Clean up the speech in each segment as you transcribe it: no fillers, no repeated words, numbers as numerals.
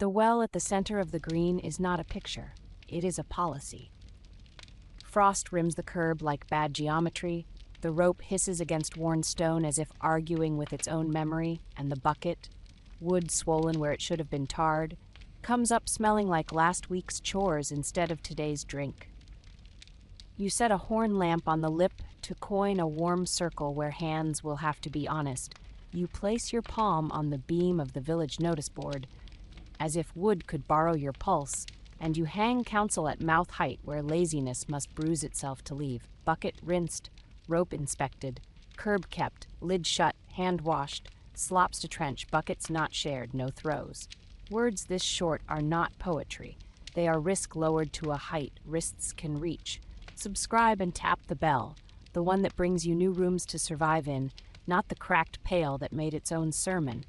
The well at the center of the green is not a picture, it is a policy. Frost rims the curb like bad geometry, the rope hisses against worn stone as if arguing with its own memory, and the bucket, wood swollen where it should have been tarred, comes up smelling like last week's chores instead of today's drink. You set a horn lamp on the lip to coin a warm circle where hands will have to be honest. You place your palm on the beam of the village notice board, as if wood could borrow your pulse, and you hang counsel at mouth height where laziness must bruise itself to leave. Bucket rinsed, rope inspected, curb kept, lid shut, hand washed, slops to trench, buckets not shared, no throws. Words this short are not poetry. They are risk lowered to a height wrists can reach. Subscribe and tap the bell, the one that brings you new rooms to survive in, not the cracked pail that made its own sermon.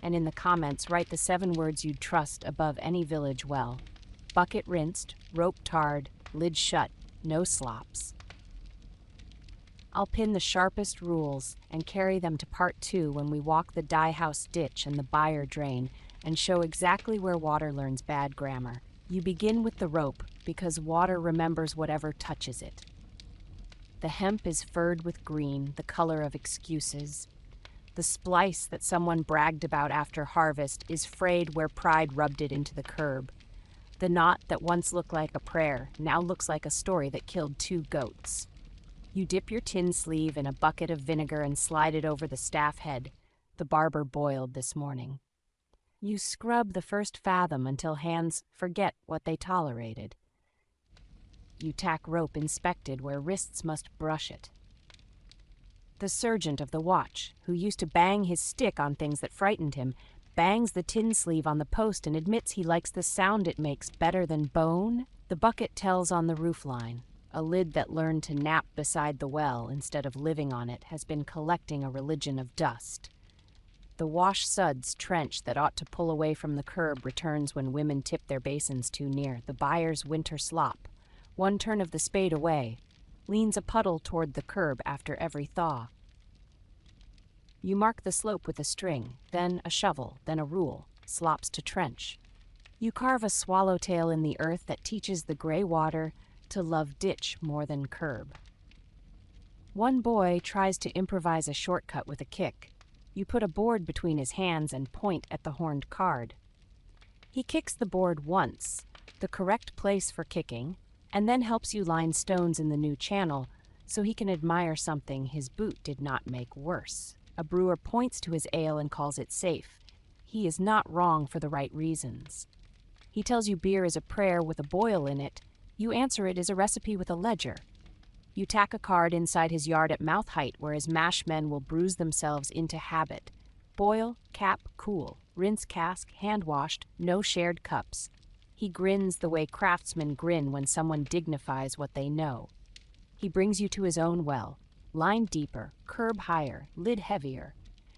And in the comments, write the 7 words you'd trust above any village well. Bucket rinsed, rope tarred, lid shut, no slops. I'll pin the sharpest rules and carry them to part 2 when we walk the dye house ditch and the byre drain and show exactly where water learns bad grammar. You begin with the rope because water remembers whatever touches it. The hemp is furred with green, the color of excuses. The splice that someone bragged about after harvest is frayed where pride rubbed it into the curb. The knot that once looked like a prayer now looks like a story that killed 2 goats. You dip your tin sleeve in a bucket of vinegar and slide it over the staff head. The barber boiled this morning. You scrub the first fathom until hands forget what they tolerated. You tack rope inspected where wrists must brush it. The sergeant of the watch, who used to bang his stick on things that frightened him, bangs the tin sleeve on the post and admits he likes the sound it makes better than bone. The bucket tells on the roofline. A lid that learned to nap beside the well instead of living on it has been collecting a religion of dust. The wash suds trench that ought to pull away from the curb returns when women tip their basins too near. The buyer's winter slop, one turn of the spade away, leans a puddle toward the curb after every thaw. You mark the slope with a string, then a shovel, then a rule, slops to trench. You carve a swallowtail in the earth that teaches the gray water to love ditch more than curb. One boy tries to improvise a shortcut with a kick. You put a board between his hands and point at the horned card. He kicks the board once, the correct place for kicking, and then helps you line stones in the new channel so he can admire something his boot did not make worse. A brewer points to his ale and calls it safe. He is not wrong for the right reasons. He tells you beer is a prayer with a boil in it. You answer it is a recipe with a ledger. You tack a card inside his yard at mouth height where his mash men will bruise themselves into habit. Boil, cap, cool, rinse cask, hand-washed, no shared cups. He grins the way craftsmen grin when someone dignifies what they know. He brings you to his own well, line deeper, curb higher, lid heavier,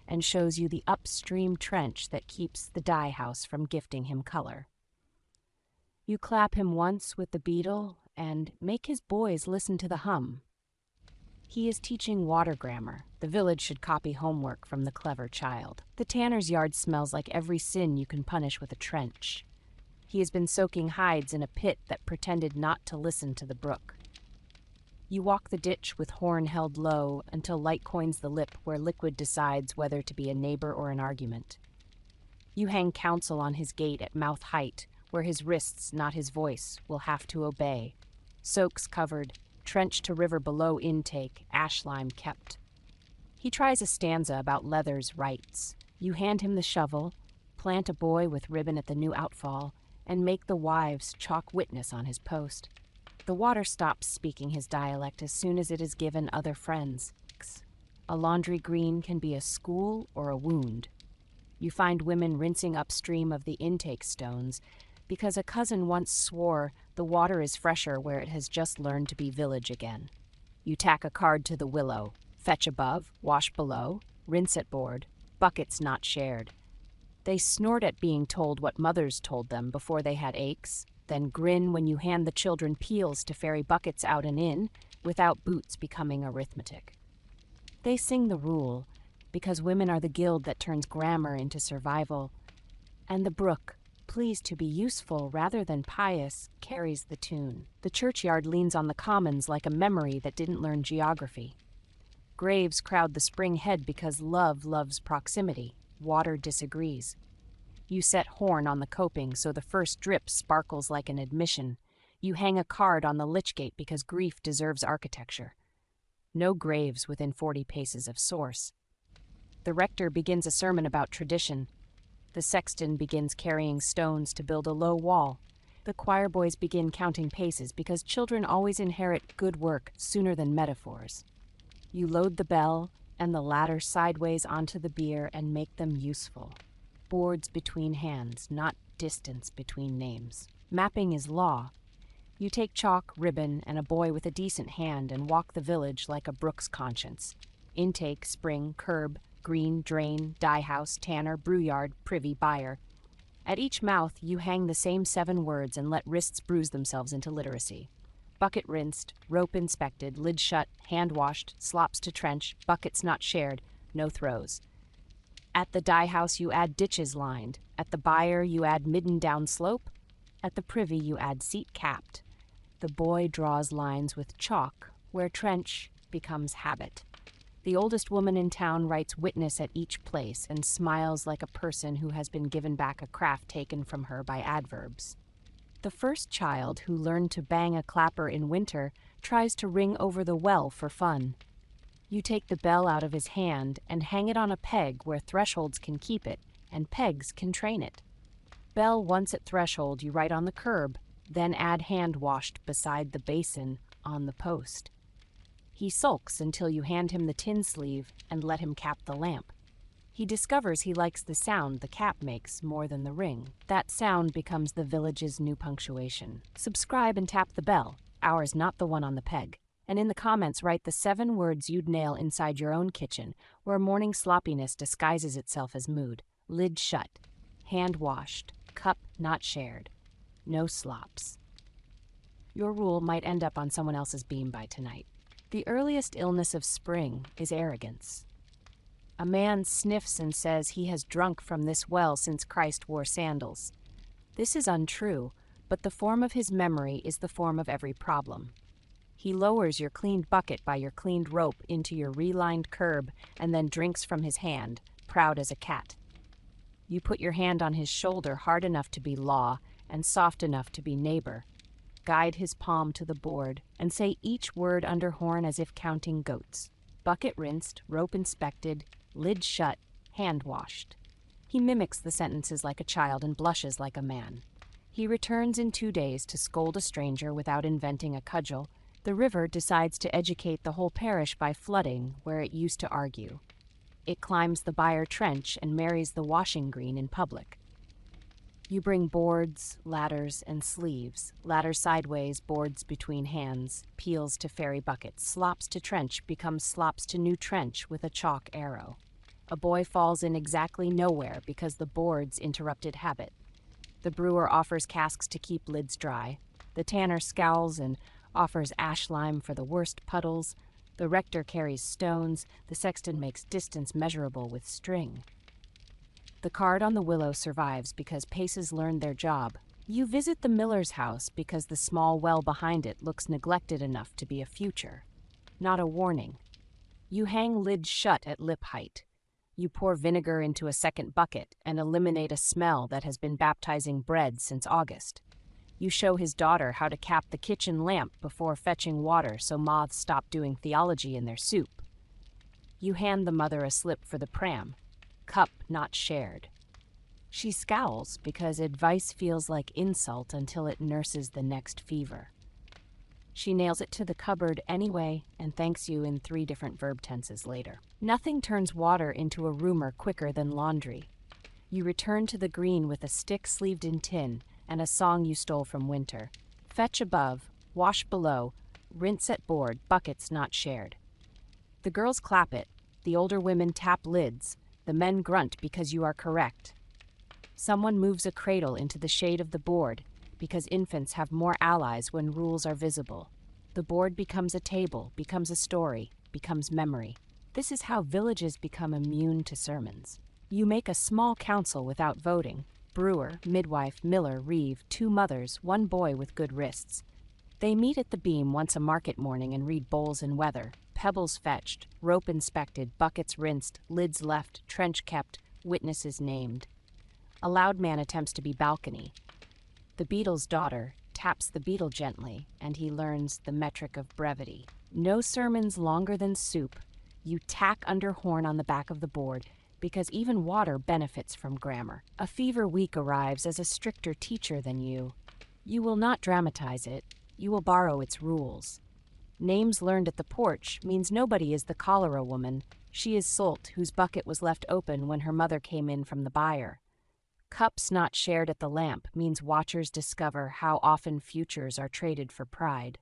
and shows you the upstream trench that keeps the dye house from gifting him color. You clap him once with the beetle and make his boys listen to the hum. He is teaching water grammar. The village should copy homework from the clever child. The tanner's yard smells like every sin you can punish with a trench. He has been soaking hides in a pit that pretended not to listen to the brook. You walk the ditch with horn held low until light coins the lip where liquid decides whether to be a neighbor or an argument. You hang counsel on his gate at mouth height, where his wrists, not his voice, will have to obey. Soaks covered, trench to river below intake, ash lime kept. He tries a stanza about leather's rights. You hand him the shovel, plant a boy with ribbon at the new outfall, and make the wives chalk witness on his post. The water stops speaking his dialect as soon as it is given other friends. A laundry green can be a school or a wound. You find women rinsing upstream of the intake stones because a cousin once swore the water is fresher where it has just learned to be village again. You tack a card to the willow, fetch above, wash below, rinse at board, buckets not shared. They snort at being told what mothers told them before they had aches, then grin when you hand the children peels to ferry buckets out and in, without boots becoming arithmetic. They sing the rule, because women are the guild that turns grammar into survival, and the brook, pleased to be useful rather than pious, carries the tune. The churchyard leans on the commons like a memory that didn't learn geography. Graves crowd the spring head because love loves proximity. Water disagrees. You set horn on the coping so the first drip sparkles like an admission. You hang a card on the lich gate because grief deserves architecture. No graves within 40 paces of source. The rector begins a sermon about tradition. The sexton begins carrying stones to build a low wall. The choir boys begin counting paces because children always inherit good work sooner than metaphors. You load the bell and the ladder sideways onto the bier and make them useful. Boards between hands, not distance between names. Mapping is law. You take chalk, ribbon, and a boy with a decent hand and walk the village like a brook's conscience. Intake, spring, curb, green, drain, dye house, tanner, brewyard, privy, buyer. At each mouth, you hang the same 7 words and let wrists bruise themselves into literacy. Bucket rinsed, rope inspected, lid shut, hand washed, slops to trench, buckets not shared, no throws. At the dye house, you add ditches lined. At the buyer, you add midden down slope. At the privy, you add seat capped. The boy draws lines with chalk, where trench becomes habit. The oldest woman in town writes witness at each place and smiles like a person who has been given back a craft taken from her by adverbs. The first child who learned to bang a clapper in winter tries to ring over the well for fun. You take the bell out of his hand and hang it on a peg where thresholds can keep it and pegs can train it. Bell once at threshold you write on the curb, then add hand washed beside the basin on the post. He sulks until you hand him the tin sleeve and let him cap the lamp. He discovers he likes the sound the cap makes more than the ring. That sound becomes the village's new punctuation. Subscribe and tap the bell, ours not the one on the peg. And in the comments write the 7 words you'd nail inside your own kitchen, where morning sloppiness disguises itself as mood. Lid shut. Hand washed. Cup not shared. No slops. Your rule might end up on someone else's beam by tonight. The earliest illness of spring is arrogance. A man sniffs and says he has drunk from this well since Christ wore sandals. This is untrue, but the form of his memory is the form of every problem. He lowers your cleaned bucket by your cleaned rope into your relined curb and then drinks from his hand, proud as a cat. You put your hand on his shoulder hard enough to be law and soft enough to be neighbor. Guide his palm to the board and say each word under horn as if counting goats. Bucket rinsed, rope inspected, lid shut, hand washed. He mimics the sentences like a child and blushes like a man. He returns in 2 days to scold a stranger without inventing a cudgel. The river decides to educate the whole parish by flooding where it used to argue. It climbs the Byre Trench and marries the washing green in public. You bring boards, ladders, and sleeves. Ladders sideways, boards between hands, peels to ferry buckets, slops to trench becomes slops to new trench with a chalk arrow. A boy falls in exactly nowhere because the boards interrupted habit. The brewer offers casks to keep lids dry. The tanner scowls and offers ash lime for the worst puddles. The rector carries stones. The sexton makes distance measurable with string. The card on the willow survives because paces learned their job. You visit the miller's house because the small well behind it looks neglected enough to be a future, not a warning. You hang lid shut at lip height. You pour vinegar into a second bucket and eliminate a smell that has been baptizing bread since August. You show his daughter how to cap the kitchen lamp before fetching water so moths stop doing theology in their soup. You hand the mother a slip for the pram. Cup not shared. She scowls because advice feels like insult until it nurses the next fever. She nails it to the cupboard anyway and thanks you in 3 different verb tenses later. Nothing turns water into a rumor quicker than laundry. You return to the green with a stick sleeved in tin and a song you stole from winter. Fetch above, wash below, rinse at board, buckets not shared. The girls clap it, the older women tap lids, the men grunt because you are correct. Someone moves a cradle into the shade of the board because infants have more allies when rules are visible. The board becomes a table, becomes a story, becomes memory. This is how villages become immune to sermons. You make a small council without voting. brewer, midwife, miller, reeve, 2 mothers, 1 boy with good wrists. They meet at the beam once a market morning and read bowls and weather, pebbles fetched, rope inspected, buckets rinsed, lids left, trench kept, witnesses named. A loud man attempts to be balcony. The beetle's daughter taps the beetle gently, and he learns the metric of brevity. No sermons longer than soup. You tack under horn on the back of the board, because even water benefits from grammar. A fever week arrives as a stricter teacher than you. You will not dramatize it. You will borrow its rules. Names learned at the porch means nobody is the cholera woman. She is Solt, whose bucket was left open when her mother came in from the byre. Cups not shared at the lamp means watchers discover how often futures are traded for pride.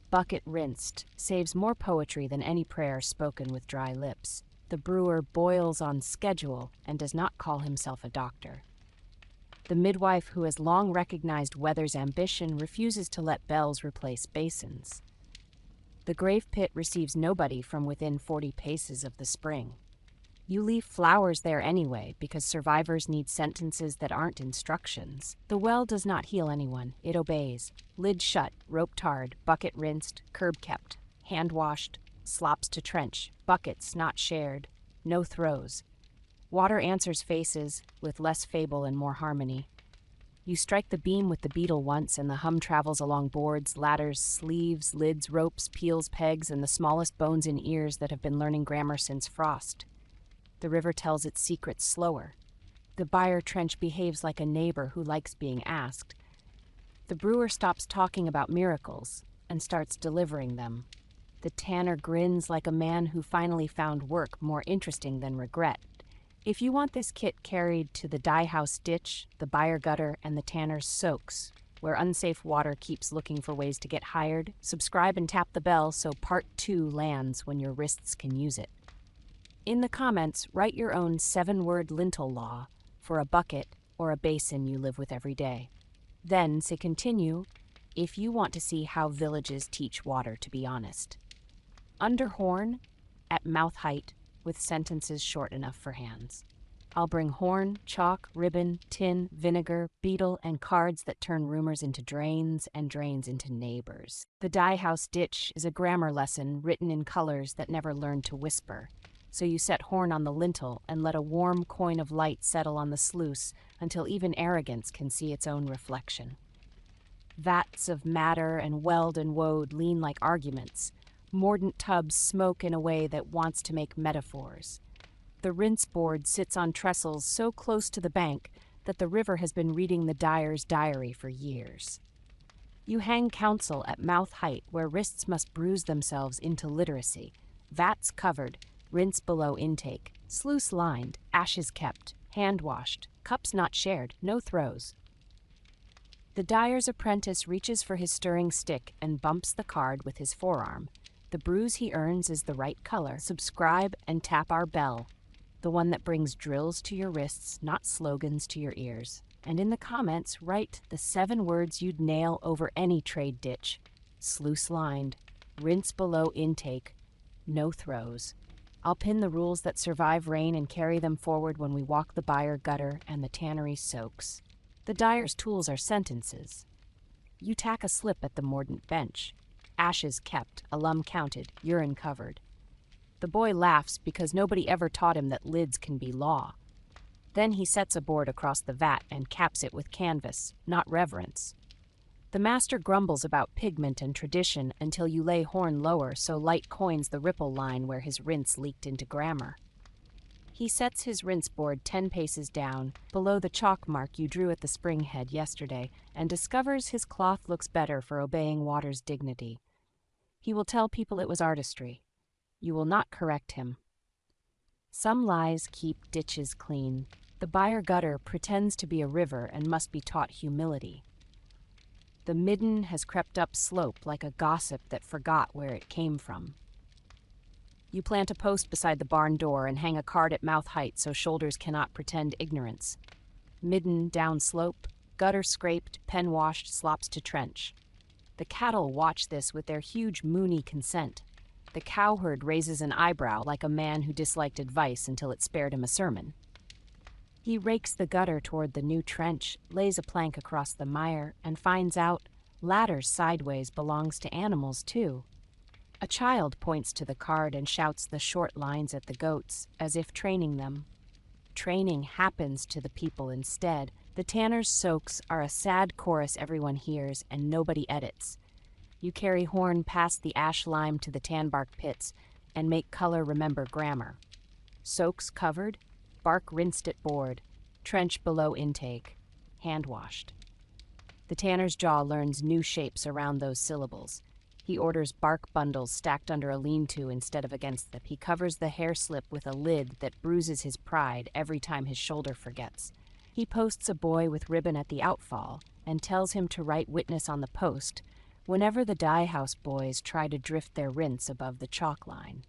Bucket rinsed saves more poetry than any prayer spoken with dry lips. The brewer boils on schedule and does not call himself a doctor. The midwife who has long recognized Weather's ambition refuses to let bells replace basins. The grave pit receives nobody from within 40 paces of the spring. You leave flowers there anyway because survivors need sentences that aren't instructions. The well does not heal anyone. It obeys. Lid shut, rope tarred, bucket rinsed, curb kept, hand washed, slops to trench, buckets not shared, no throws. Water answers faces, with less fable and more harmony. You strike the beam with the beetle once, and the hum travels along boards, ladders, sleeves, lids, ropes, peels, pegs, and the smallest bones in ears that have been learning grammar since frost. The river tells its secrets slower. The byre trench behaves like a neighbor who likes being asked. The brewer stops talking about miracles and starts delivering them. The tanner grins like a man who finally found work more interesting than regret. If you want this kit carried to the dye house ditch, the byre gutter, and the tanner's soaks, where UNSAFE Water keeps looking for ways to get hired, subscribe and tap the bell so Part 2 lands when your wrists can use it. In the comments, write your own 7-word lintel law for a bucket or a basin you live with every day. Then say continue if you want to see how villages teach water to be honest. Under horn, at mouth height, with sentences short enough for hands. I'll bring horn, chalk, ribbon, tin, vinegar, beetle, and cards that turn rumors into drains and drains into neighbors. The dye house ditch is a grammar lesson written in colors that never learned to whisper. So you set horn on the lintel and let a warm coin of light settle on the sluice until even arrogance can see its own reflection. Vats of madder and weld and woad lean like arguments. Mordant tubs smoke in a way that wants to make metaphors. The rinse board sits on trestles so close to the bank that the river has been reading the dyer's diary for years. You hang counsel at mouth height where wrists must bruise themselves into literacy. Vats covered, rinse below intake, sluice lined, ashes kept, hand washed, cups not shared, no throws. The dyer's apprentice reaches for his stirring stick and bumps the card with his forearm. The bruise he earns is the right color. Subscribe and tap our bell, the one that brings drills to your wrists, not slogans to your ears. And in the comments, write the 7 words you'd nail over any trade ditch. Sluice lined, rinse below intake, no throws. I'll pin the rules that survive rain and carry them forward when we walk the byre gutter and the tannery soaks. The dyer's tools are sentences. You tack a slip at the mordant bench. Ashes kept, alum counted, urine covered. The boy laughs because nobody ever taught him that lids can be law. Then he sets a board across the vat and caps it with canvas, not reverence. The master grumbles about pigment and tradition until you lay horn lower so light coins the ripple line where his rinse leaked into grammar. He sets his rinse board 10 paces down, below the chalk mark you drew at the spring head yesterday, and discovers his cloth looks better for obeying water's dignity. He will tell people it was artistry. You will not correct him. Some lies keep ditches clean. The byre gutter pretends to be a river and must be taught humility. The midden has crept up slope like a gossip that forgot where it came from. You plant a post beside the barn door and hang a card at mouth height so shoulders cannot pretend ignorance. Midden down slope, gutter scraped, pen washed, slops to trench. The cattle watch this with their huge moony consent. The cowherd raises an eyebrow like a man who disliked advice until it spared him a sermon. He rakes the gutter toward the new trench, lays a plank across the mire, and finds out ladder sideways belongs to animals too. A child points to the card and shouts the short lines at the goats, as if training them. Training happens to the people instead. The tanner's soaks are a sad chorus everyone hears and nobody edits. You carry horn past the ash lime to the tan bark pits and make color remember grammar. Soaks covered, bark rinsed at board, trench below intake, hand washed. The tanner's jaw learns new shapes around those syllables. He orders bark bundles stacked under a lean-to instead of against them. He covers the hair slip with a lid that bruises his pride every time his shoulder forgets. He posts a boy with ribbon at the outfall and tells him to write witness on the post whenever the dye house boys try to drift their rinse above the chalk line.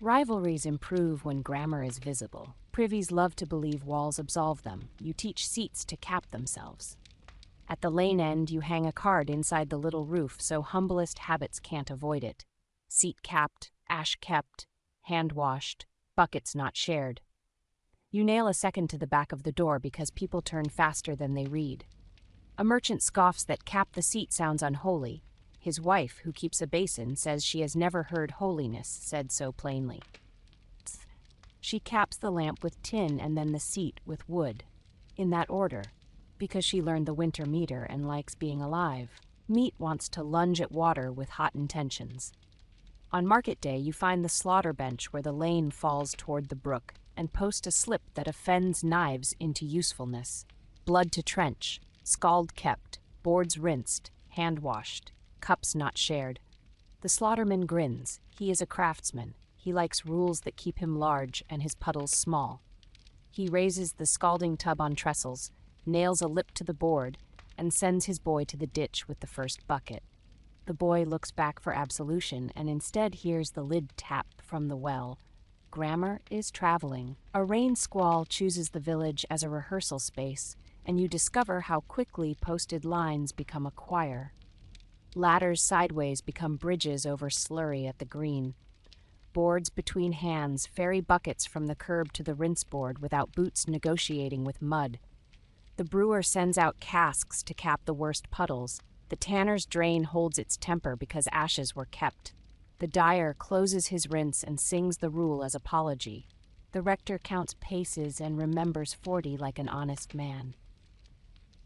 Rivalries improve when grammar is visible. Privies love to believe walls absolve them. You teach seats to cap themselves. At the lane end, you hang a card inside the little roof so humblest habits can't avoid it. Seat capped, ash kept, hand washed, buckets not shared. You nail a second to the back of the door because people turn faster than they read. A merchant scoffs that cap the seat sounds unholy. His wife, who keeps a basin, says she has never heard holiness said so plainly. She caps the lamp with tin and then the seat with wood. In that order. Because she learned the winter meter and likes being alive. Meat wants to lunge at water with hot intentions. On market day, you find the slaughter bench where the lane falls toward the brook and post a slip that offends knives into usefulness. Blood to trench, scald kept, boards rinsed, hand washed, cups not shared. The slaughterman grins. He is a craftsman. He likes rules that keep him large and his puddles small. He raises the scalding tub on trestles, nails a lip to the board, and sends his boy to the ditch with the first bucket. The boy looks back for absolution and instead hears the lid tap from the well. Grammar is traveling. A rain squall chooses the village as a rehearsal space, and you discover how quickly posted lines become a choir. Ladders sideways become bridges over slurry at the green. Boards between hands ferry buckets from the curb to the rinse board without boots negotiating with mud. The brewer sends out casks to cap the worst puddles. The tanner's drain holds its temper because ashes were kept. The dyer closes his rinse and sings the rule as apology. The rector counts paces and remembers 40 like an honest man.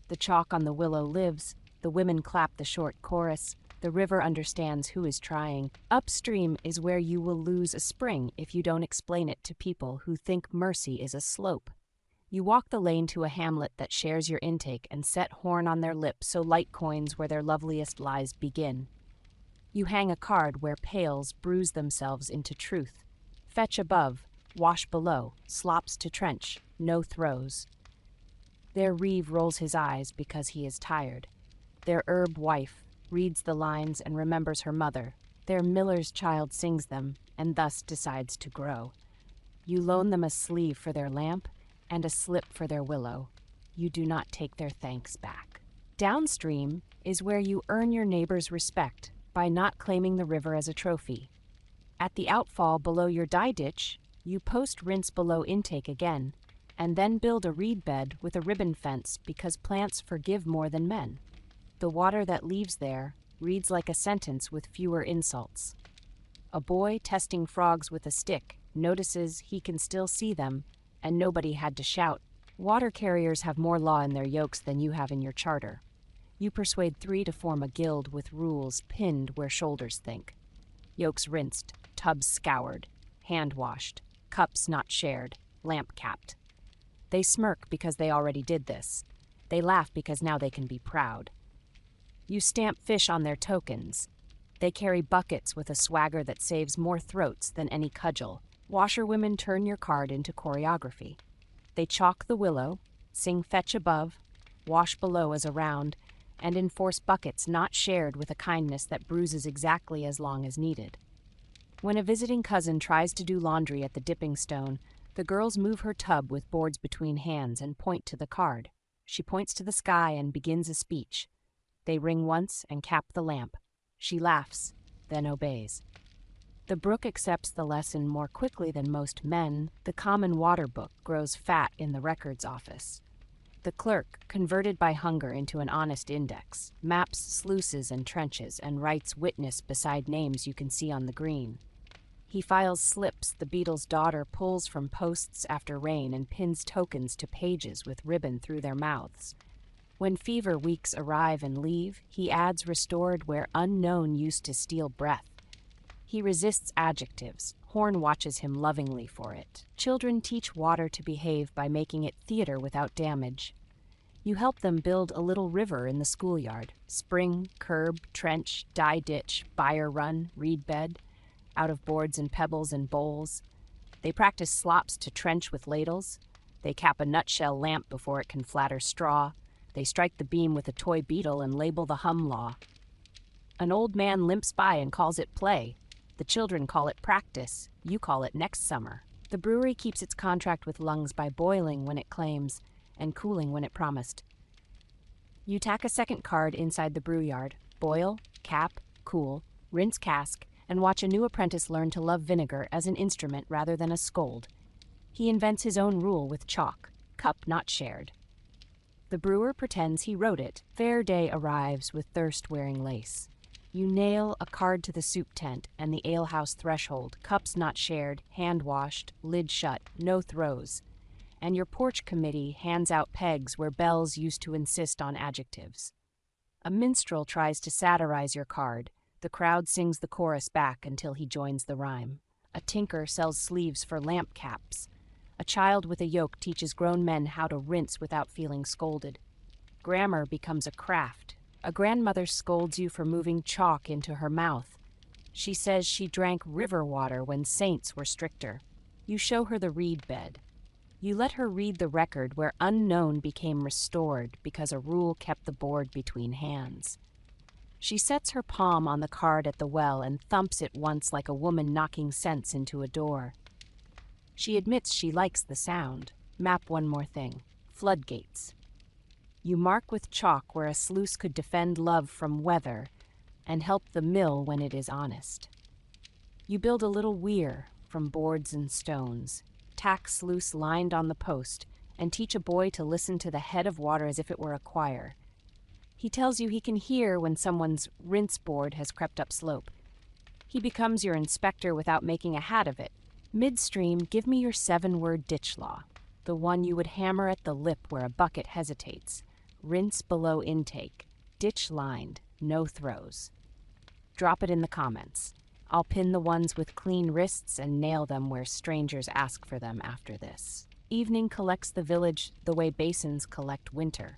The chalk on the willow lives. The women clap the short chorus. The river understands who is trying. Upstream is where you will lose a spring if you don't explain it to people who think mercy is a slope. You walk the lane to a hamlet that shares your intake and set horn on their lips so light coins where their loveliest lies begin. You hang a card where pails bruise themselves into truth. Fetch above, wash below, slops to trench, no throws. Their reeve rolls his eyes because he is tired. Their herb wife reads the lines and remembers her mother. Their miller's child sings them and thus decides to grow. You loan them a sleeve for their lamp and a slip for their willow. You do not take their thanks back. Downstream is where you earn your neighbor's respect by not claiming the river as a trophy. At the outfall below your dye ditch, you post rinse below intake again, and then build a reed bed with a ribbon fence because plants forgive more than men. The water that leaves there reads like a sentence with fewer insults. A boy testing frogs with a stick notices he can still see them, and nobody had to shout. Water carriers have more law in their yokes than you have in your charter. You persuade 3 to form a guild with rules pinned where shoulders think. Yokes rinsed, tubs scoured, hand washed, cups not shared, lamp capped. They smirk because they already did this. They laugh because now they can be proud. You stamp fish on their tokens. They carry buckets with a swagger that saves more throats than any cudgel. Washerwomen turn your card into choreography. They chalk the willow, sing fetch above, wash below as a round, and enforce buckets not shared with a kindness that bruises exactly as long as needed. When a visiting cousin tries to do laundry at the dipping stone, the girls move her tub with boards between hands and point to the card. She points to the sky and begins a speech. They ring once and cap the lamp. She laughs, then obeys. The brook accepts the lesson more quickly than most men. The common water book grows fat in the records office. The clerk, converted by hunger into an honest index, maps sluices and trenches and writes witness beside names you can see on the green. He files slips the beetle's daughter pulls from posts after rain and pins tokens to pages with ribbon through their mouths. When fever weeks arrive and leave, he adds restored where unknown used to steal breath. He resists adjectives. Horn watches him lovingly for it. Children teach water to behave by making it theater without damage. You help them build a little river in the schoolyard. Spring, curb, trench, dye ditch, byre run, reed bed, out of boards and pebbles and bowls. They practice slops to trench with ladles. They cap a nutshell lamp before it can flatter straw. They strike the beam with a toy beetle and label the hum law. An old man limps by and calls it play. The children call it practice. You call it next summer. The brewery keeps its contract with lungs by boiling when it claims and cooling when it promised. You tack a second card inside the brew yard. Boil, cap, cool, rinse cask, and watch a new apprentice learn to love vinegar as an instrument rather than a scold. He invents his own rule with chalk, cup not shared. The brewer pretends he wrote it. Fair day arrives with thirst-wearing lace. You nail a card to the soup tent and the alehouse threshold, cups not shared, hand-washed, lid shut, no throws. And your porch committee hands out pegs where bells used to insist on adjectives. A minstrel tries to satirize your card. The crowd sings the chorus back until he joins the rhyme. A tinker sells sleeves for lamp caps. A child with a yoke teaches grown men how to rinse without feeling scolded. Grammar becomes a craft. A grandmother scolds you for moving chalk into her mouth. She says she drank river water when saints were stricter. You show her the reed bed. You let her read the record where unknown became restored because a rule kept the board between hands. She sets her palm on the card at the well and thumps it once like a woman knocking sense into a door. She admits she likes the sound. Map one more thing. Floodgates. You mark with chalk where a sluice could defend love from weather and help the mill when it is honest. You build a little weir from boards and stones, tack sluice lined on the post, and teach a boy to listen to the head of water as if it were a choir. He tells you he can hear when someone's rinse board has crept up slope. He becomes your inspector without making a hat of it. Midstream, give me your 7-word ditch law, the one you would hammer at the lip where a bucket hesitates. Rinse below intake, ditch lined, no throws. Drop it in the comments. I'll pin the ones with clean wrists and nail them where strangers ask for them after this. Evening collects the village the way basins collect winter.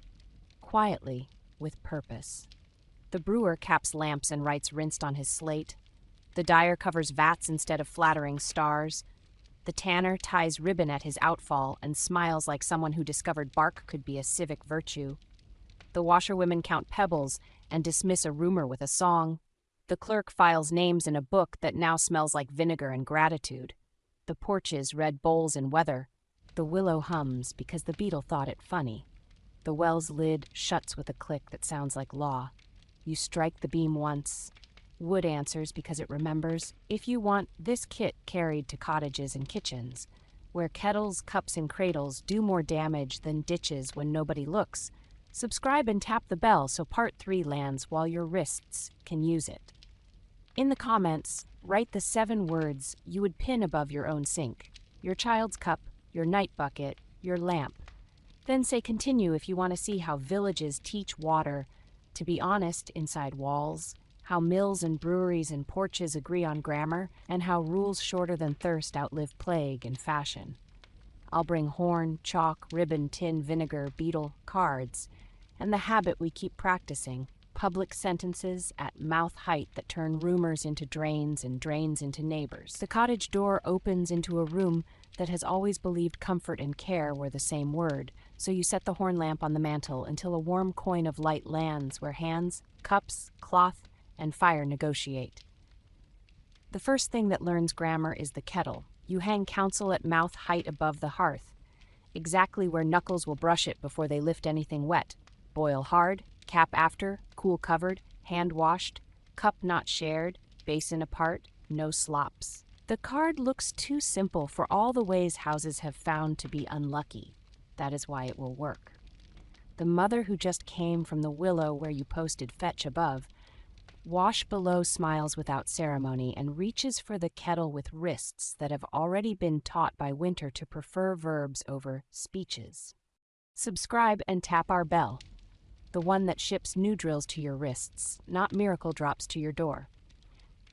Quietly, with purpose. The brewer caps lamps and writes rinsed on his slate. The dyer covers vats instead of flattering stars. The tanner ties ribbon at his outfall and smiles like someone who discovered bark could be a civic virtue. The washerwomen count pebbles and dismiss a rumor with a song. The clerk files names in a book that now smells like vinegar and gratitude. The porches read bowls and weather. The willow hums because the beetle thought it funny. The well's lid shuts with a click that sounds like law. You strike the beam once. Wood answers because it remembers. If you want this kit carried to cottages and kitchens, where kettles, cups, and cradles do more damage than ditches when nobody looks, subscribe and tap the bell so Part 3 lands while your wrists can use it. In the comments, write the 7 words you would pin above your own sink, your child's cup, your night bucket, your lamp. Then say continue if you want to see how villages teach water to be honest inside walls, how mills and breweries and porches agree on grammar, and how rules shorter than thirst outlive plague and fashion. I'll bring horn, chalk, ribbon, tin, vinegar, beetle, cards, and the habit we keep practicing, public sentences at mouth height that turn rumors into drains and drains into neighbors. The cottage door opens into a room that has always believed comfort and care were the same word, so you set the horn lamp on the mantel until a warm coin of light lands where hands, cups, cloth, and fire negotiate. The first thing that learns grammar is the kettle. You hang counsel at mouth height above the hearth, exactly where knuckles will brush it before they lift anything wet. Boil hard, cap after, cool covered, hand washed, cup not shared, basin apart, no slops. The card looks too simple for all the ways houses have found to be unlucky. That is why it will work. The mother who just came from the willow where you posted fetch above, wash below smiles without ceremony and reaches for the kettle with wrists that have already been taught by winter to prefer verbs over speeches. Subscribe and tap our bell, the one that ships new drills to your wrists, not miracle drops to your door.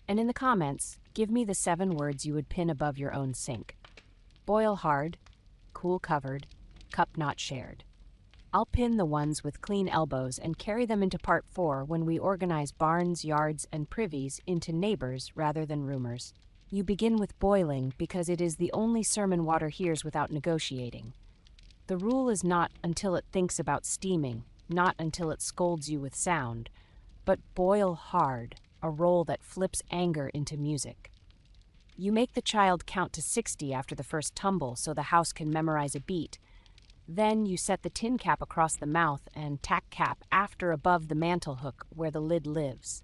And in the comments, give me the 7 words you would pin above your own sink. Boil hard, cool covered, cup not shared. I'll pin the ones with clean elbows and carry them into part 4 when we organize barns, yards, and privies into neighbors rather than rumors. You begin with boiling because it is the only sermon water hears without negotiating. The rule is not until it thinks about steaming, not until it scolds you with sound, but boil hard, a roll that flips anger into music. You make the child count to 60 after the first tumble so the house can memorize a beat. Then you set the tin cap across the mouth and tack cap after above the mantel hook where the lid lives.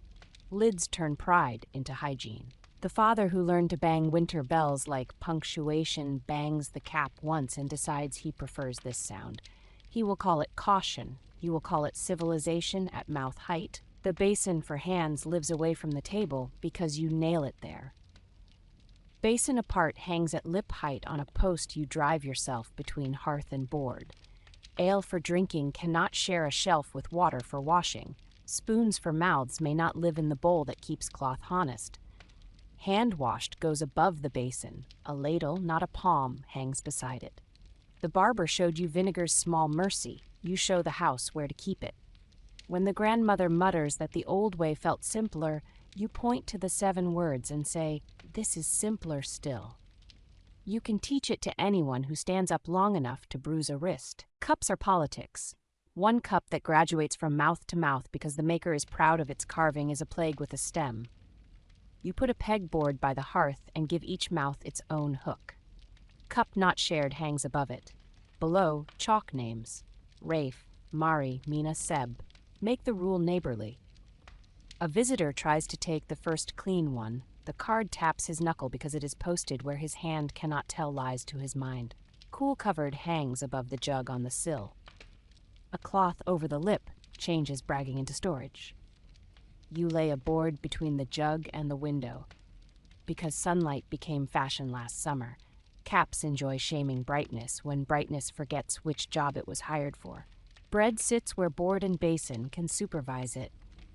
Lids turn pride into hygiene. The father who learned to bang winter bells like punctuation bangs the cap once and decides he prefers this sound. He will call it caution. You will call it civilization at mouth height. The basin for hands lives away from the table because you nail it there. Basin apart hangs at lip height on a post you drive yourself between hearth and board. Ale for drinking cannot share a shelf with water for washing. Spoons for mouths may not live in the bowl that keeps cloth honest. Hand washed goes above the basin. A ladle, not a palm, hangs beside it. The barber showed you vinegar's small mercy. You show the house where to keep it. When the grandmother mutters that the old way felt simpler, you point to the 7 words and say, "This is simpler still." You can teach it to anyone who stands up long enough to bruise a wrist. Cups are politics. One cup that graduates from mouth to mouth because the maker is proud of its carving is a plague with a stem. You put a pegboard by the hearth and give each mouth its own hook. Cup not shared hangs above it. Below, chalk names. Rafe, Mari, Mina, Seb. Make the rule neighborly. A visitor tries to take the first clean one. The card taps his knuckle because it is posted where his hand cannot tell lies to his mind. Cool covered hangs above the jug on the sill. A cloth over the lip changes bragging into storage. You lay a board between the jug and the window. Because sunlight became fashion last summer, caps enjoy shaming brightness when brightness forgets which job it was hired for. Bread sits where board and basin can supervise it.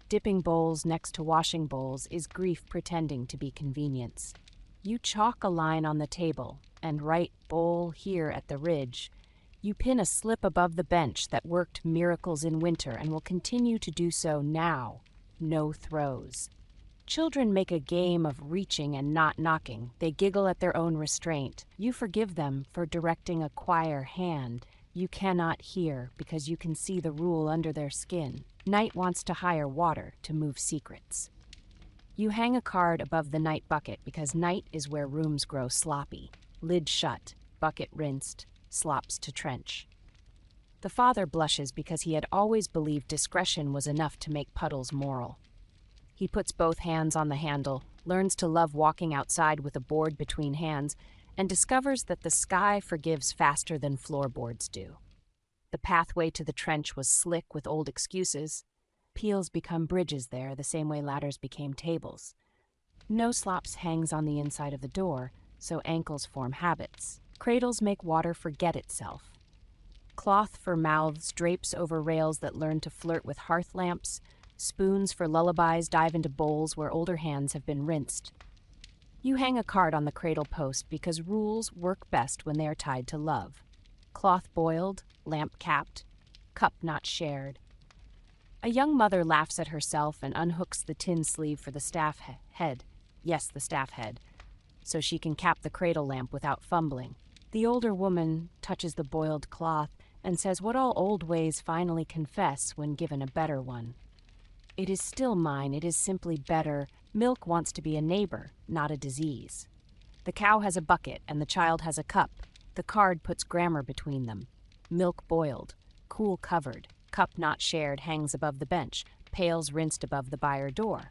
Dipping bowls next to washing bowls is grief pretending to be convenience. You chalk a line on the table and write bowl here at the ridge. You pin a slip above the bench that worked miracles in winter and will continue to do so now. No throws. Children make a game of reaching and not knocking. They giggle at their own restraint. You forgive them for directing a choir hand you cannot hear because you can see the rule under their skin. Night wants to hire water to move secrets. You hang a card above the night bucket because night is where rooms grow sloppy. Lid shut, bucket rinsed, slops to trench. The father blushes because he had always believed discretion was enough to make puddles moral. He puts both hands on the handle, learns to love walking outside with a board between hands, and discovers that the sky forgives faster than floorboards do. The pathway to the trench was slick with old excuses. Peels become bridges there, the same way ladders became tables. No slops hangs on the inside of the door, so ankles form habits. Cradles make water forget itself. Cloth for mouths drapes over rails that learn to flirt with hearth lamps. Spoons for lullabies dive into bowls where older hands have been rinsed. You hang a card on the cradle post because rules work best when they are tied to love. Cloth boiled, lamp capped, cup not shared. A young mother laughs at herself and unhooks the tin sleeve for the staff head. Yes, the staff head, so she can cap the cradle lamp without fumbling. The older woman touches the boiled cloth and says what all old ways finally confess when given a better one. It is still mine, it is simply better. Milk wants to be a neighbor, not a disease. The cow has a bucket and the child has a cup. The card puts grammar between them. Milk boiled, cool covered, cup not shared hangs above the bench, pails rinsed above the byre door.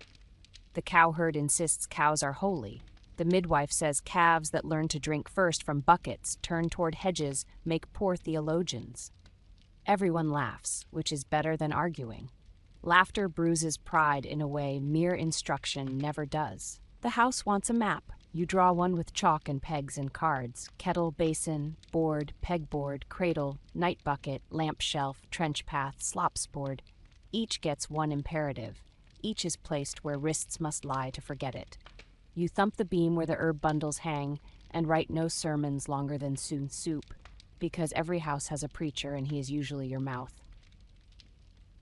The cowherd insists cows are holy. The midwife says calves that learn to drink first from buckets, turn toward hedges, make poor theologians. Everyone laughs, which is better than arguing. Laughter bruises pride in a way mere instruction never does. The house wants a map. You draw one with chalk and pegs and cards: kettle, basin, board, pegboard, cradle, night bucket, lamp shelf, trench path, slops board. Each gets one imperative. Each is placed where wrists must lie to forget it. You thump the beam where the herb bundles hang and write no sermons longer than soon soup, because every house has a preacher and he is usually your mouth.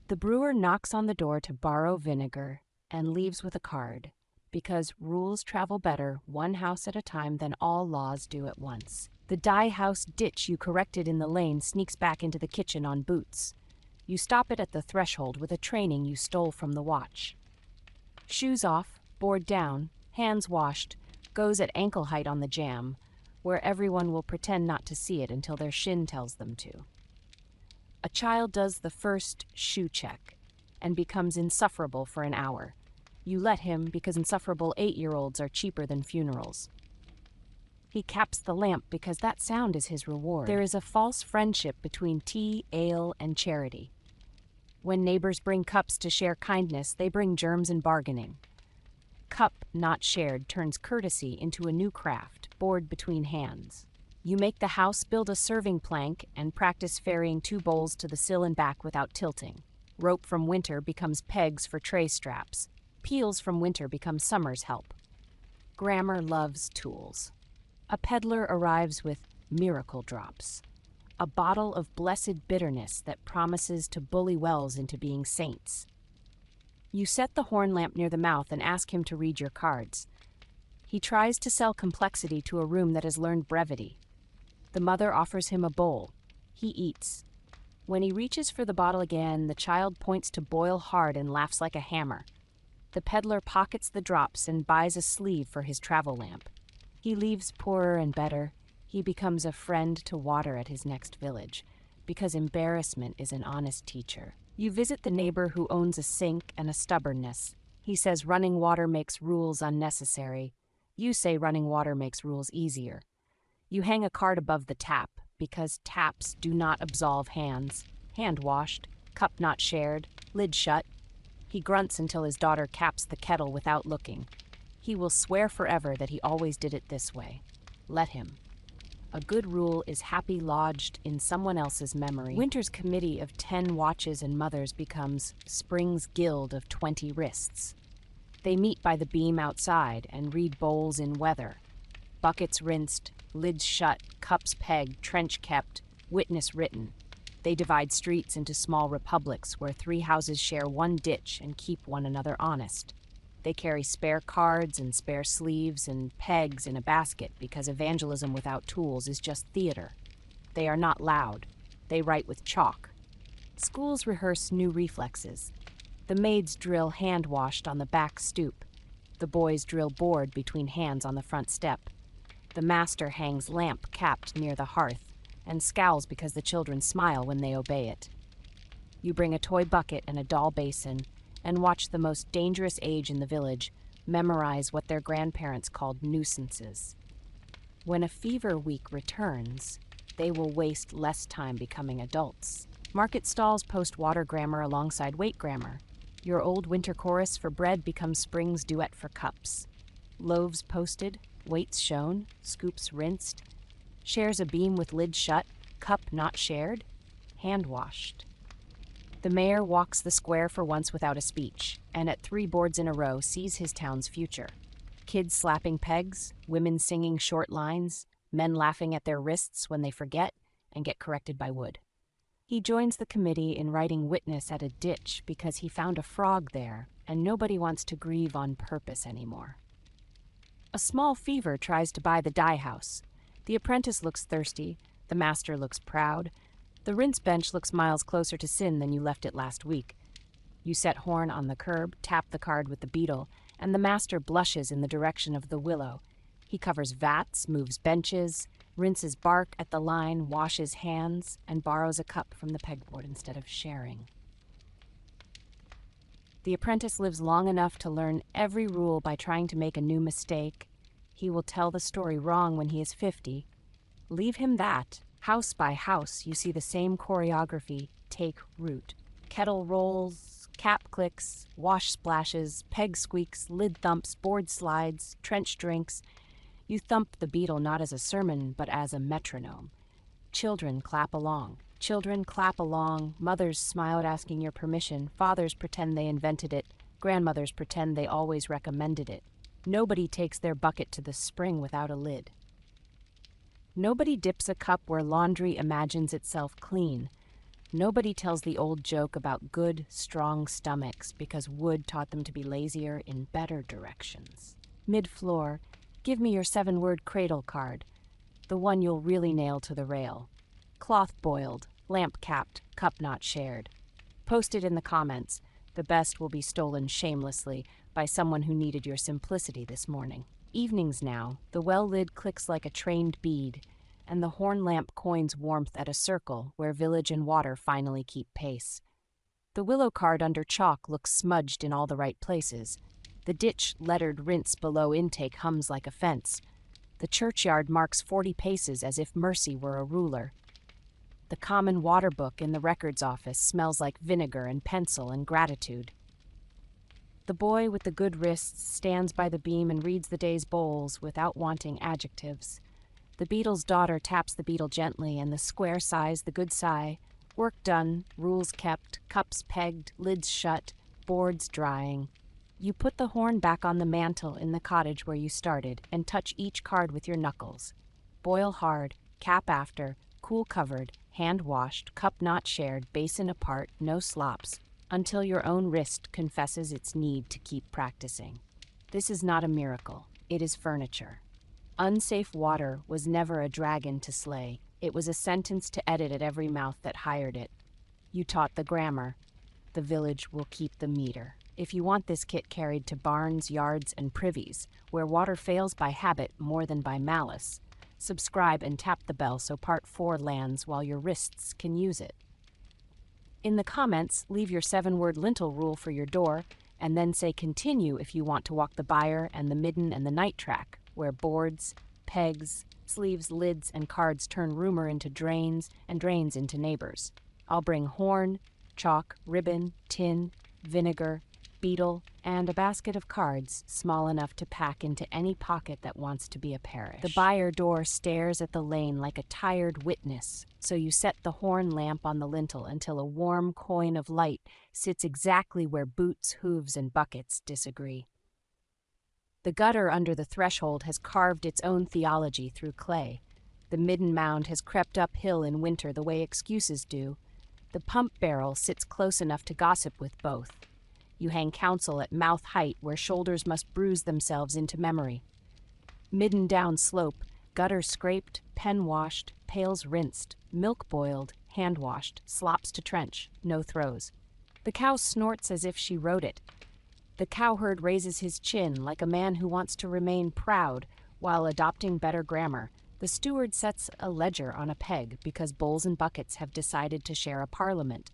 The brewer knocks on the door to borrow vinegar and leaves with a card, because rules travel better one house at a time than all laws do at once. The dye house ditch you corrected in the lane sneaks back into the kitchen on boots. You stop it at the threshold with a training you stole from the watch. Shoes off, board down, hands washed, goes at ankle height on the jam, where everyone will pretend not to see it until their shin tells them to. A child does the first shoe check and becomes insufferable for an hour. You let him because insufferable 8-year-olds are cheaper than funerals. He caps the lamp because that sound is his reward. There is a false friendship between tea, ale, and charity. When neighbors bring cups to share kindness, they bring germs and bargaining. Cup not shared turns courtesy into a new craft, board between hands. You make the house build a serving plank and practice ferrying 2 bowls to the sill and back without tilting. Rope from winter becomes pegs for tray straps. Peels from winter become summer's help. Grammar loves tools. A peddler arrives with miracle drops, a bottle of blessed bitterness that promises to bully wells into being saints. You set the horn lamp near the mouth and ask him to read your cards. He tries to sell complexity to a room that has learned brevity. The mother offers him a bowl. He eats. When he reaches for the bottle again, the child points to boil hard and laughs like a hammer. The peddler pockets the drops and buys a sleeve for his travel lamp. He leaves poorer and better. He becomes a friend to water at his next village, because embarrassment is an honest teacher. You visit the neighbor who owns a sink and a stubbornness. He says running water makes rules unnecessary. You say running water makes rules easier. You hang a card above the tap, because taps do not absolve hands. Hand washed, cup not shared, lid shut. He grunts until his daughter caps the kettle without looking. He will swear forever that he always did it this way. Let him. A good rule is happy lodged in someone else's memory. Winter's committee of 10 watches and mothers becomes spring's guild of 20 wrists. They meet by the beam outside and read bowls in weather. Buckets rinsed, lids shut, cups pegged, trench kept, witness written. They divide streets into small republics where 3 houses share one ditch and keep one another honest. They carry spare cards and spare sleeves and pegs in a basket because evangelism without tools is just theater. They are not loud. They write with chalk. Schools rehearse new reflexes. The maids drill hand-washed on the back stoop. The boys drill board between hands on the front step. The master hangs lamp capped near the hearth and scowls because the children smile when they obey it. You bring a toy bucket and a doll basin and watch the most dangerous age in the village memorize what their grandparents called nuisances. When a fever week returns, they will waste less time becoming adults. Market stalls post water grammar alongside weight grammar. Your old winter chorus for bread becomes spring's duet for cups. Loaves posted, weights shown, scoops rinsed. Shares a beam with lid shut, cup not shared, hand washed. The mayor walks the square for once without a speech, and at 3 boards in a row sees his town's future. Kids slapping pegs, women singing short lines, men laughing at their wrists when they forget and get corrected by wood. He joins the committee in writing witness at a ditch because he found a frog there, and nobody wants to grieve on purpose anymore. A small fever tries to buy the dye house. The apprentice looks thirsty, the master looks proud. The rinse bench looks miles closer to sin than you left it last week. You set horn on the curb, tap the card with the beetle, and the master blushes in the direction of the willow. He covers vats, moves benches, rinses bark at the line, washes hands, and borrows a cup from the pegboard instead of sharing. The apprentice lives long enough to learn every rule by trying to make a new mistake. He will tell the story wrong when he is 50. Leave him that. House by house, you see the same choreography take root. Kettle rolls, cap clicks, wash splashes, peg squeaks, lid thumps, board slides, trench drinks. You thump the beetle not as a sermon, but as a metronome. Children clap along. Children clap along. Mothers smile at asking your permission. Fathers pretend they invented it. Grandmothers pretend they always recommended it. Nobody takes their bucket to the spring without a lid. Nobody dips a cup where laundry imagines itself clean. Nobody tells the old joke about good, strong stomachs because wood taught them to be lazier in better directions. Mid-floor, give me your 7-word cradle card, the one you'll really nail to the rail. Cloth boiled, lamp capped, cup not shared. Post it in the comments. The best will be stolen shamelessly by someone who needed your simplicity this morning. Evenings now, the well lid clicks like a trained bead, and the horn lamp coins warmth at a circle where village and water finally keep pace. The willow card under chalk looks smudged in all the right places. The ditch lettered rinse below intake hums like a fence. The churchyard marks 40 paces as if mercy were a ruler. The common water book in the records office smells like vinegar and pencil and gratitude. The boy with the good wrists stands by the beam and reads the day's bowls without wanting adjectives. The beetle's daughter taps the beetle gently, and the square sighs the good sigh. Work done, rules kept, cups pegged, lids shut, boards drying. You put the horn back on the mantel in the cottage where you started and touch each card with your knuckles. Boil hard, cap after, cool covered, hand washed, cup not shared, basin apart, no slops, until your own wrist confesses its need to keep practicing. This is not a miracle, it is furniture. Unsafe water was never a dragon to slay. It was a sentence to edit at every mouth that hired it. You taught the grammar. The village will keep the meter. If you want this kit carried to barns, yards, and privies, where water fails by habit more than by malice, subscribe and tap the bell so Part 4 lands while your wrists can use it. In the comments, leave your 7-word lintel rule for your door, and then say continue if you want to walk the byre and the midden and the night track, where boards, pegs, sleeves, lids, and cards turn rumor into drains and drains into neighbors. I'll bring horn, chalk, ribbon, tin, vinegar, beetle, and a basket of cards small enough to pack into any pocket that wants to be a parish. The byre door stares at the lane like a tired witness, so you set the horn lamp on the lintel until a warm coin of light sits exactly where boots, hooves, and buckets disagree. The gutter under the threshold has carved its own theology through clay. The midden mound has crept uphill in winter the way excuses do. The pump barrel sits close enough to gossip with both. You hang counsel at mouth height where shoulders must bruise themselves into memory. Midden down slope, gutter scraped, pen washed, pails rinsed, milk boiled, hand washed, slops to trench, no throws. The cow snorts as if she wrote it. The cowherd raises his chin like a man who wants to remain proud while adopting better grammar. The steward sets a ledger on a peg because bowls and buckets have decided to share a parliament.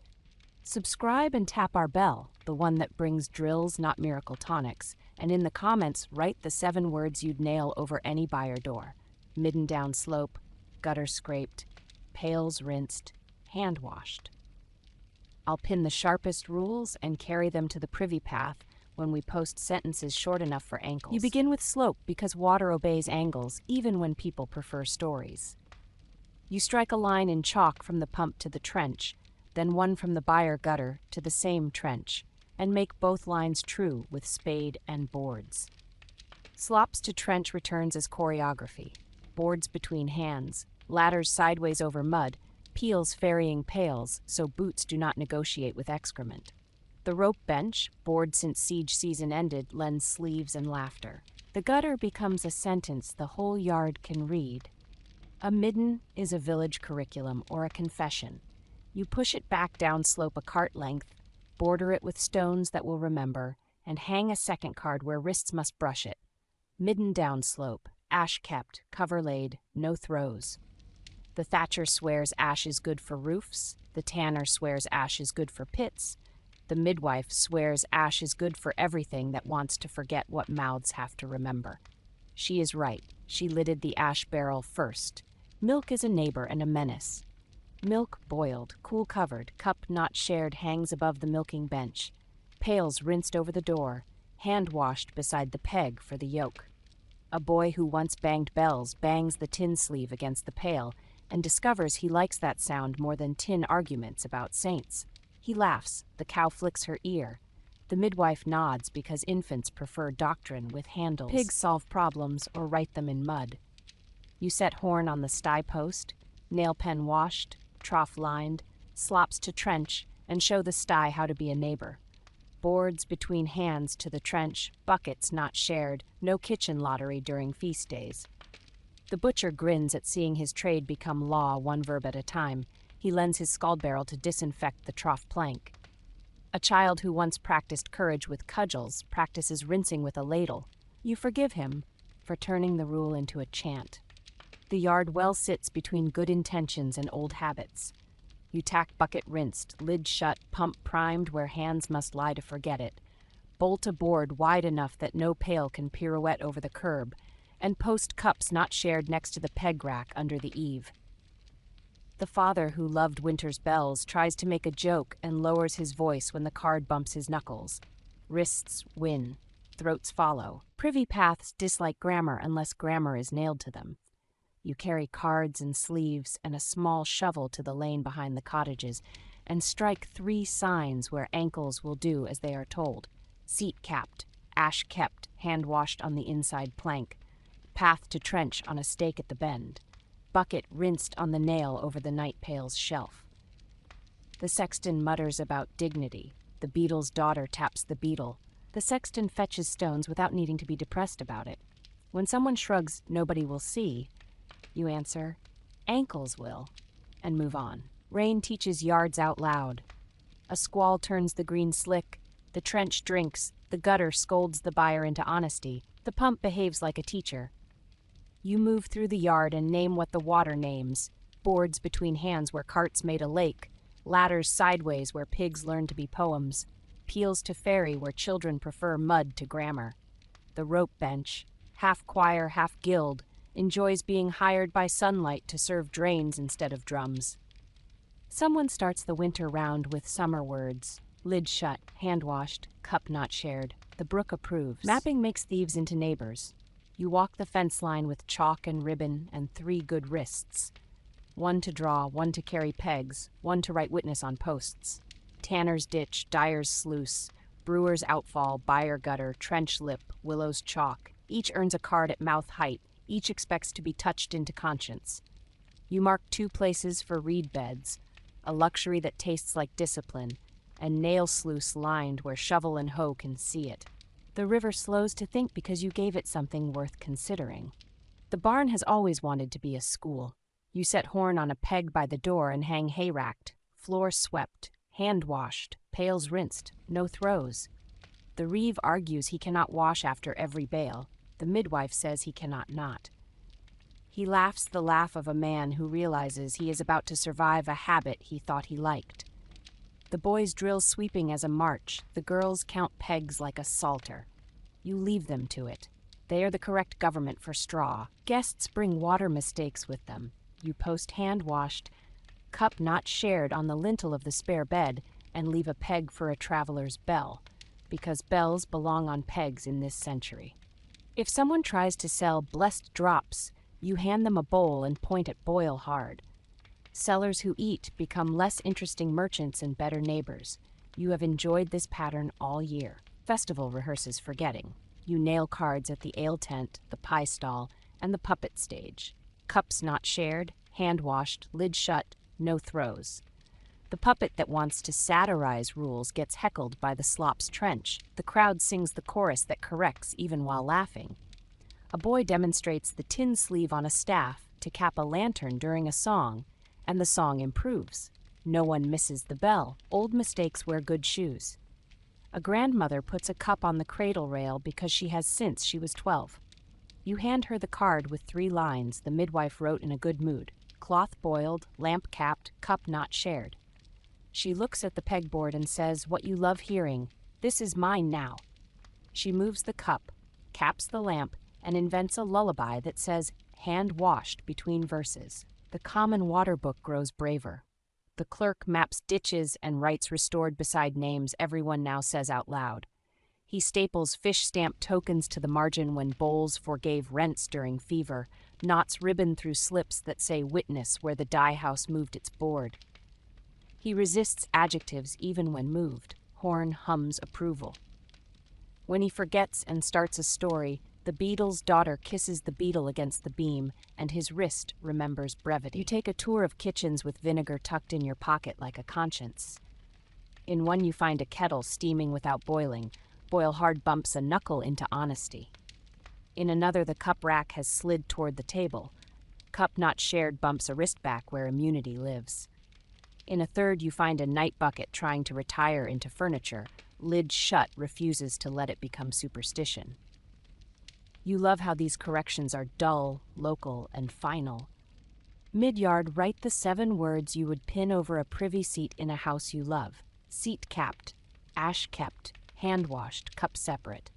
Subscribe and tap our bell, the one that brings drills, not miracle tonics, and in the comments write the 7 words you'd nail over any byre door. Midden down slope, gutter scraped, pails rinsed, hand washed. I'll pin the sharpest rules and carry them to the privy path when we post sentences short enough for ankles. You begin with slope because water obeys angles, even when people prefer stories. You strike a line in chalk from the pump to the trench, then one from the byre gutter to the same trench, and make both lines true with spade and boards. Slops to trench returns as choreography, boards between hands, ladders sideways over mud, peels ferrying pails so boots do not negotiate with excrement. The rope bench, board since siege season ended, lends sleeves and laughter. The gutter becomes a sentence the whole yard can read. A midden is a village curriculum or a confession. You push it back down slope a cart length, border it with stones that will remember, and hang a second card where wrists must brush it. Midden down slope, ash kept, cover laid, no throws. The thatcher swears ash is good for roofs, the tanner swears ash is good for pits, The midwife swears ash is good for everything that wants to forget what mouths have to remember. She is right. She lidded the ash barrel first. Milk is a neighbor and a menace. Milk boiled, cool covered, cup not shared hangs above the milking bench. Pails rinsed over the door, hand washed beside the peg for the yoke. A boy who once banged bells bangs the tin sleeve against the pail and discovers he likes that sound more than tin arguments about saints. He laughs, the cow flicks her ear. The midwife nods because infants prefer doctrine with handles. Pigs solve problems or write them in mud. You set horn on the sty post, nail pen washed, trough lined, slops to trench, and show the sty how to be a neighbor. Boards between hands to the trench, buckets not shared, no kitchen lottery during feast days. The butcher grins at seeing his trade become law one verb at a time. He lends his scald barrel to disinfect the trough plank. A child who once practiced courage with cudgels practices rinsing with a ladle. You forgive him for turning the rule into a chant. The yard well sits between good intentions and old habits. You tack bucket rinsed, lid shut, pump primed where hands must lie to forget it. Bolt a board wide enough that no pail can pirouette over the curb, and post cups not shared next to the peg rack under the eave. The father who loved winter's bells tries to make a joke and lowers his voice when the card bumps his knuckles. Wrists win, throats follow. Privy paths dislike grammar unless grammar is nailed to them. You carry cards and sleeves and a small shovel to the lane behind the cottages and strike 3 signs where ankles will do as they are told. Seat capped, ash kept, hand washed on the inside plank. Path to trench on a stake at the bend. Bucket rinsed on the nail over the night pail's shelf. The sexton mutters about dignity. The beetle's daughter taps the beetle. The sexton fetches stones without needing to be depressed about it. When someone shrugs, "Nobody will see," you answer, "Ankles will," and move on. Rain teaches yards out loud. A squall turns the green slick. The trench drinks. The gutter scolds the buyer into honesty. The pump behaves like a teacher. You move through the yard and name what the water names. Boards between hands where carts made a lake. Ladders sideways where pigs learn to be poems. Peels to ferry where children prefer mud to grammar. The rope bench, half choir, half guild, enjoys being hired by sunlight to serve drains instead of drums. Someone starts the winter round with summer words. Lid shut, hand washed, cup not shared. The brook approves. Mapping makes thieves into neighbors. You walk the fence line with chalk and ribbon and 3 good wrists. 1 to draw, 1 to carry pegs, 1 to write witness on posts. Tanner's ditch, dyer's sluice, brewer's outfall, buyer gutter, trench lip, willow's chalk. Each earns a card at mouth height. Each expects to be touched into conscience. You mark 2 places for reed beds, a luxury that tastes like discipline, and nail sluice lined where shovel and hoe can see it. The river slows to think because you gave it something worth considering. The barn has always wanted to be a school. You set horn on a peg by the door and hang hay racked, floor swept, hand washed, pails rinsed, no throws. The reeve argues he cannot wash after every bale. The midwife says he cannot not. He laughs the laugh of a man who realizes he is about to survive a habit he thought he liked. The boys drill sweeping as a march. The girls count pegs like a psalter. You leave them to it. They are the correct government for straw. Guests bring water mistakes with them. You post hand-washed, cup not shared on the lintel of the spare bed and leave a peg for a traveler's bell, because bells belong on pegs in this century. If someone tries to sell blessed drops, you hand them a bowl and point at boil hard. Sellers who eat become less interesting merchants and better neighbors. You have enjoyed this pattern all year. Festival rehearses forgetting. You nail cards at the ale tent, the pie stall, and the puppet stage. Cups not shared, hand washed, lid shut, no throws. The puppet that wants to satirize rules gets heckled by the slop's trench. The crowd sings the chorus that corrects even while laughing. A boy demonstrates the tin sleeve on a staff to cap a lantern during a song, and the song improves. No one misses the bell. Old mistakes wear good shoes. A grandmother puts a cup on the cradle rail because she has since she was 12. You hand her the card with 3 lines the midwife wrote in a good mood. Cloth boiled, lamp capped, cup not shared. She looks at the pegboard and says what you love hearing, "This is mine now." She moves the cup, caps the lamp, and invents a lullaby that says, "hand washed" between verses. The common water book grows braver. The clerk maps ditches and writes restored beside names everyone now says out loud. He staples fish stamp tokens to the margin when bowls forgave rents during fever, knots ribbon through slips that say witness where the dye house moved its board. He resists adjectives even when moved. Horn hums approval. When he forgets and starts a story, the beetle's daughter kisses the beetle against the beam, and his wrist remembers brevity. You take a tour of kitchens with vinegar tucked in your pocket like a conscience. In one you find a kettle steaming without boiling. Boil hard bumps a knuckle into honesty. In another, the cup rack has slid toward the table. Cup not shared bumps a wrist back where immunity lives. In a third, you find a night bucket trying to retire into furniture. Lid shut refuses to let it become superstition. You love how these corrections are dull, local, and final. Mid-yard, write the 7 words you would pin over a privy seat in a house you love. Seat capped, ash kept, hand washed, cup separate.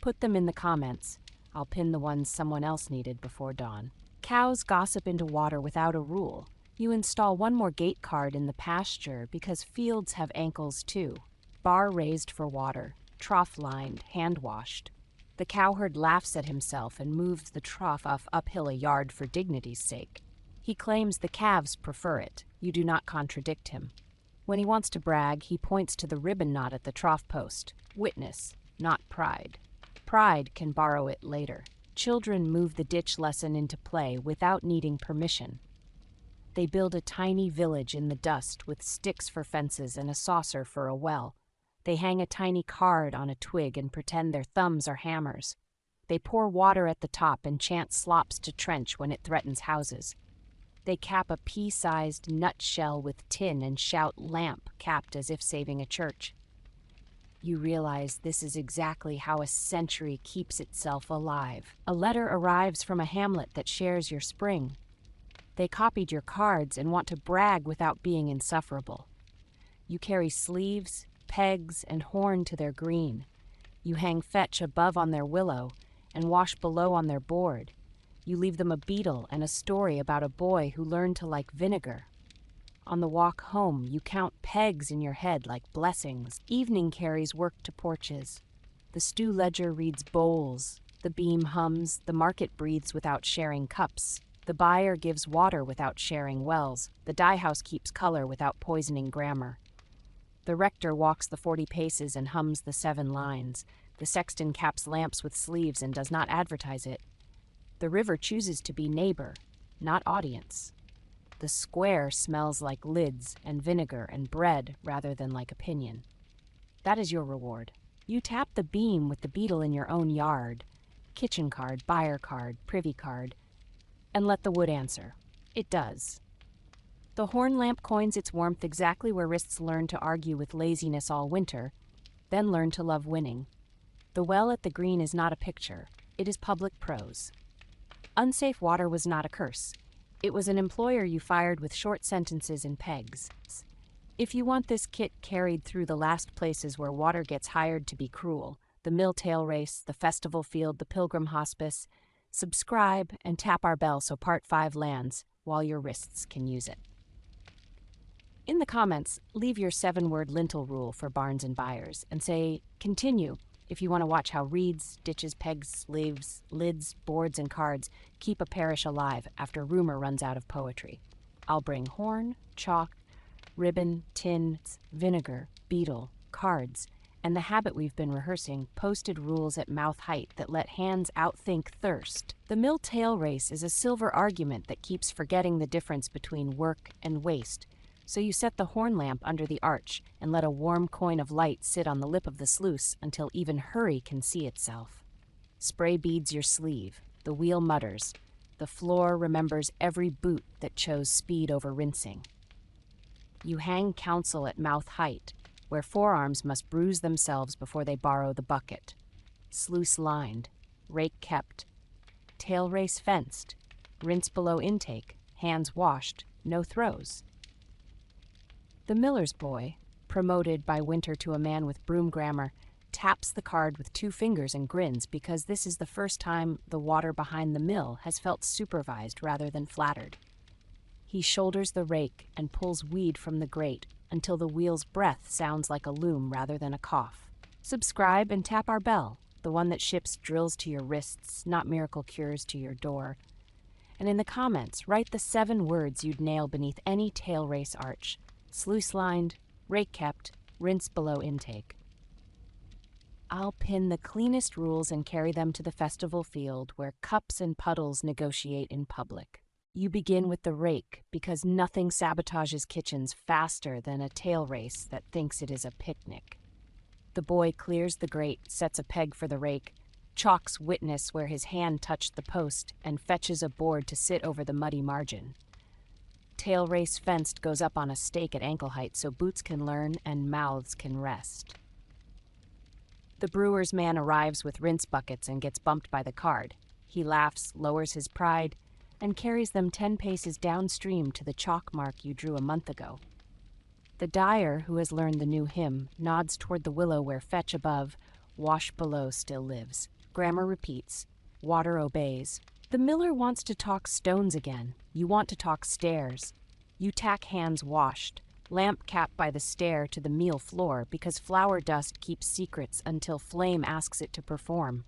Put them in the comments. I'll pin the ones someone else needed before dawn. Cows gossip into water without a rule. You install one more gate card in the pasture because fields have ankles too. Bar raised for water, trough lined, hand washed. The cowherd laughs at himself and moves the trough uphill a yard for dignity's sake. He claims the calves prefer it. You do not contradict him. When he wants to brag, he points to the ribbon knot at the trough post. Witness, not pride. Pride can borrow it later. Children move the ditch lesson into play without needing permission. They build a tiny village in the dust with sticks for fences and a saucer for a well. They hang a tiny card on a twig and pretend their thumbs are hammers. They pour water at the top and chant slops to trench when it threatens houses. They cap a pea-sized nutshell with tin and shout lamp capped as if saving a church. You realize this is exactly how a century keeps itself alive. A letter arrives from a hamlet that shares your spring. They copied your cards and want to brag without being insufferable. You carry sleeves, pegs, and horn to their green. You hang fetch above on their willow and wash below on their board. You leave them a beetle and a story about a boy who learned to like vinegar. On the walk home, you count pegs in your head like blessings. Evening carries work to porches. The stew ledger reads bowls. The beam hums. The market breathes without sharing cups. The buyer gives water without sharing wells. The dye house keeps color without poisoning grammar. The rector walks the 40 paces and hums the 7 lines. The sexton caps lamps with sleeves and does not advertise it. The river chooses to be neighbor, not audience. The square smells like lids and vinegar and bread rather than like opinion. That is your reward. You tap the beam with the beetle in your own yard. Kitchen card, buyer card, privy card, and let the wood answer. It does. The horn lamp coins its warmth exactly where wrists learn to argue with laziness all winter, then learn to love winning. The well at the green is not a picture. It is public prose. Unsafe water was not a curse. It was an employer you fired with short sentences and pegs. If you want this kit carried through the last places where water gets hired to be cruel, the mill tail race, the festival field, the pilgrim hospice, subscribe and tap our bell so Part 5 lands while your wrists can use it. In the comments, leave your 7-word lintel rule for barns and buyers and say, continue, if you want to watch how reeds, ditches, pegs, sleeves, lids, boards, and cards keep a parish alive after rumor runs out of poetry. I'll bring horn, chalk, ribbon, tin, vinegar, beetle, cards, and the habit we've been rehearsing, posted rules at mouth height that let hands outthink thirst. The mill tail race is a silver argument that keeps forgetting the difference between work and waste. So you set the horn lamp under the arch and let a warm coin of light sit on the lip of the sluice until even hurry can see itself. Spray beads your sleeve. The wheel mutters. The floor remembers every boot that chose speed over rinsing. You hang counsel at mouth height, where forearms must bruise themselves before they borrow the bucket. Sluice lined, rake kept, tail race fenced, rinse below intake, hands washed, no throws. The miller's boy, promoted by Winter to a man with broom grammar, taps the card with 2 fingers and grins because this is the first time the water behind the mill has felt supervised rather than flattered. He shoulders the rake and pulls weed from the grate until the wheel's breath sounds like a loom rather than a cough. Subscribe and tap our bell, the one that ships drills to your wrists, not miracle cures to your door. And in the comments, write the 7 words you'd nail beneath any tail race arch. Sluice-lined, rake-kept, rinse below intake. I'll pin the cleanest rules and carry them to the festival field where cups and puddles negotiate in public. You begin with the rake because nothing sabotages kitchens faster than a tail race that thinks it is a picnic. The boy clears the grate, sets a peg for the rake, chalks witness where his hand touched the post, and fetches a board to sit over the muddy margin. Tail race fenced goes up on a stake at ankle height so boots can learn and mouths can rest. The brewer's man arrives with rinse buckets and gets bumped by the card. He laughs, lowers his pride, and carries them 10 paces downstream to the chalk mark you drew a month ago. The dyer, who has learned the new hymn, nods toward the willow where fetch above, wash below still lives. Grammar repeats. Water obeys. The miller wants to talk stones again. You want to talk stairs. You tack hands washed, lamp cap by the stair to the meal floor because flour dust keeps secrets until flame asks it to perform.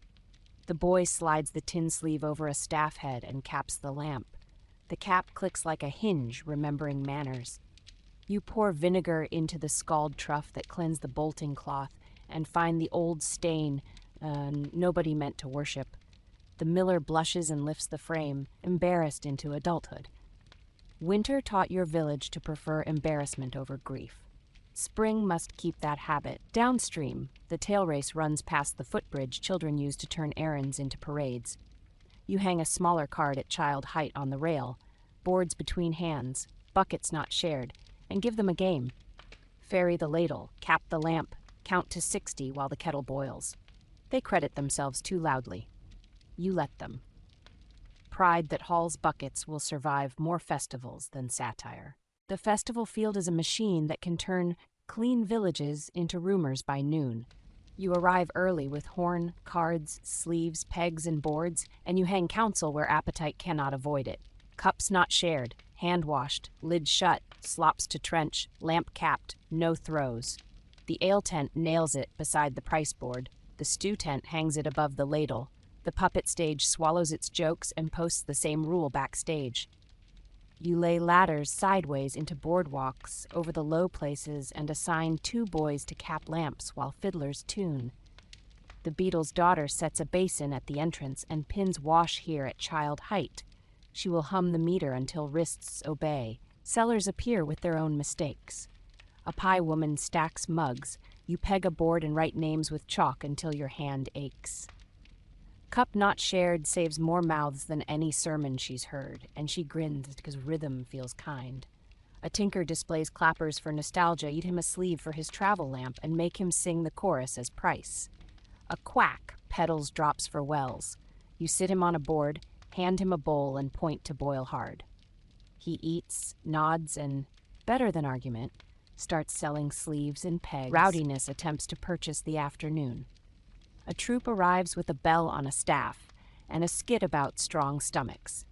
The boy slides the tin sleeve over a staff head and caps the lamp. The cap clicks like a hinge, remembering manners. You pour vinegar into the scald trough that cleansed the bolting cloth and find the old stain nobody meant to worship. The miller blushes and lifts the frame, embarrassed into adulthood. Winter taught your village to prefer embarrassment over grief. Spring must keep that habit. Downstream, the tail race runs past the footbridge children use to turn errands into parades. You hang a smaller card at child height on the rail, boards between hands, buckets not shared, and give them a game. Ferry the ladle, cap the lamp, count to 60 while the kettle boils. They credit themselves too loudly. You let them. Pride that hauls buckets will survive more festivals than satire. The festival field is a machine that can turn clean villages into rumors by noon. You arrive early with horn, cards, sleeves, pegs, and boards, and you hang counsel where appetite cannot avoid it. Cups not shared, hand-washed, lid shut, slops to trench, lamp capped, no throws. The ale tent nails it beside the price board. The stew tent hangs it above the ladle. The puppet stage swallows its jokes and posts the same rule backstage. You lay ladders sideways into boardwalks over the low places and assign 2 boys to cap lamps while fiddlers tune. The beadle's daughter sets a basin at the entrance and pins wash here at child height. She will hum the meter until wrists obey. Sellers appear with their own mistakes. A pie woman stacks mugs. You peg a board and write names with chalk until your hand aches. Cup not shared saves more mouths than any sermon she's heard, and she grins because rhythm feels kind. A tinker displays clappers for nostalgia, eat him a sleeve for his travel lamp, and make him sing the chorus as price. A quack peddles drops for wells. You sit him on a board, hand him a bowl, and point to boil hard. He eats, nods, and, better than argument, starts selling sleeves and pegs. Rowdiness attempts to purchase the afternoon. A troop arrives with a bell on a staff and a skit about strong stomachs.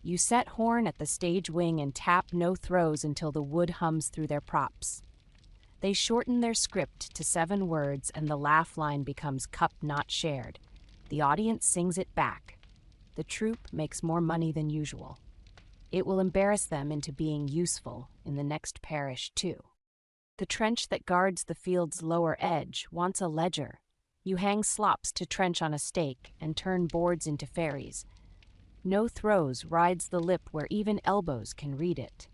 You set horn at the stage wing and tap no throws until the wood hums through their props. They shorten their script to 7 words and the laugh line becomes cup not shared. The audience sings it back. The troupe makes more money than usual. It will embarrass them into being useful in the next parish too. The trench that guards the field's lower edge wants a ledger. You hang slops to trench on a stake and turn boards into ferries. No throws rides the lip where even elbows can read it.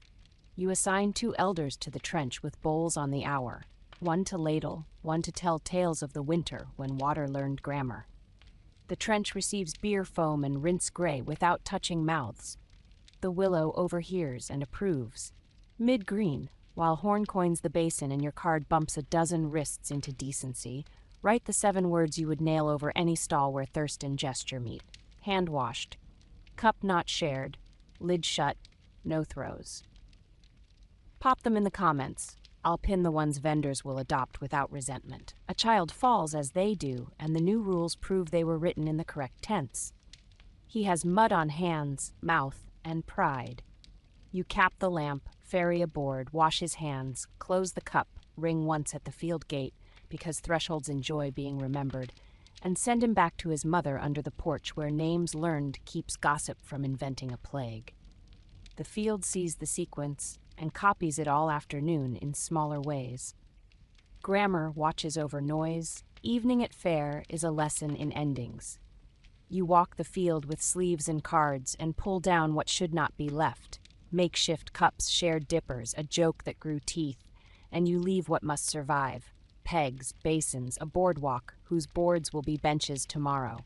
You assign 2 elders to the trench with bowls on the hour, 1 to ladle, 1 to tell tales of the winter when water learned grammar. The trench receives beer foam and rinse gray without touching mouths. The willow overhears and approves. Mid-green, while horn coins the basin and your card bumps a dozen wrists into decency, write the 7 words you would nail over any stall where thirst and gesture meet. Hand-washed. Cup not shared. Lid shut. No throws. Pop them in the comments. I'll pin the ones vendors will adopt without resentment. A child falls as they do, and the new rules prove they were written in the correct tense. He has mud on hands, mouth, and pride. You cap the lamp, ferry aboard, wash his hands, close the cup, ring once at the field gate, because thresholds enjoy being remembered, and send him back to his mother under the porch where names learned keeps gossip from inventing a plague. The field sees the sequence and copies it all afternoon in smaller ways. Grammar watches over noise. Evening at fair is a lesson in endings. You walk the field with sleeves and cards and pull down what should not be left. Makeshift cups, shared dippers, a joke that grew teeth, and you leave what must survive. Pegs, basins, a boardwalk whose boards will be benches tomorrow.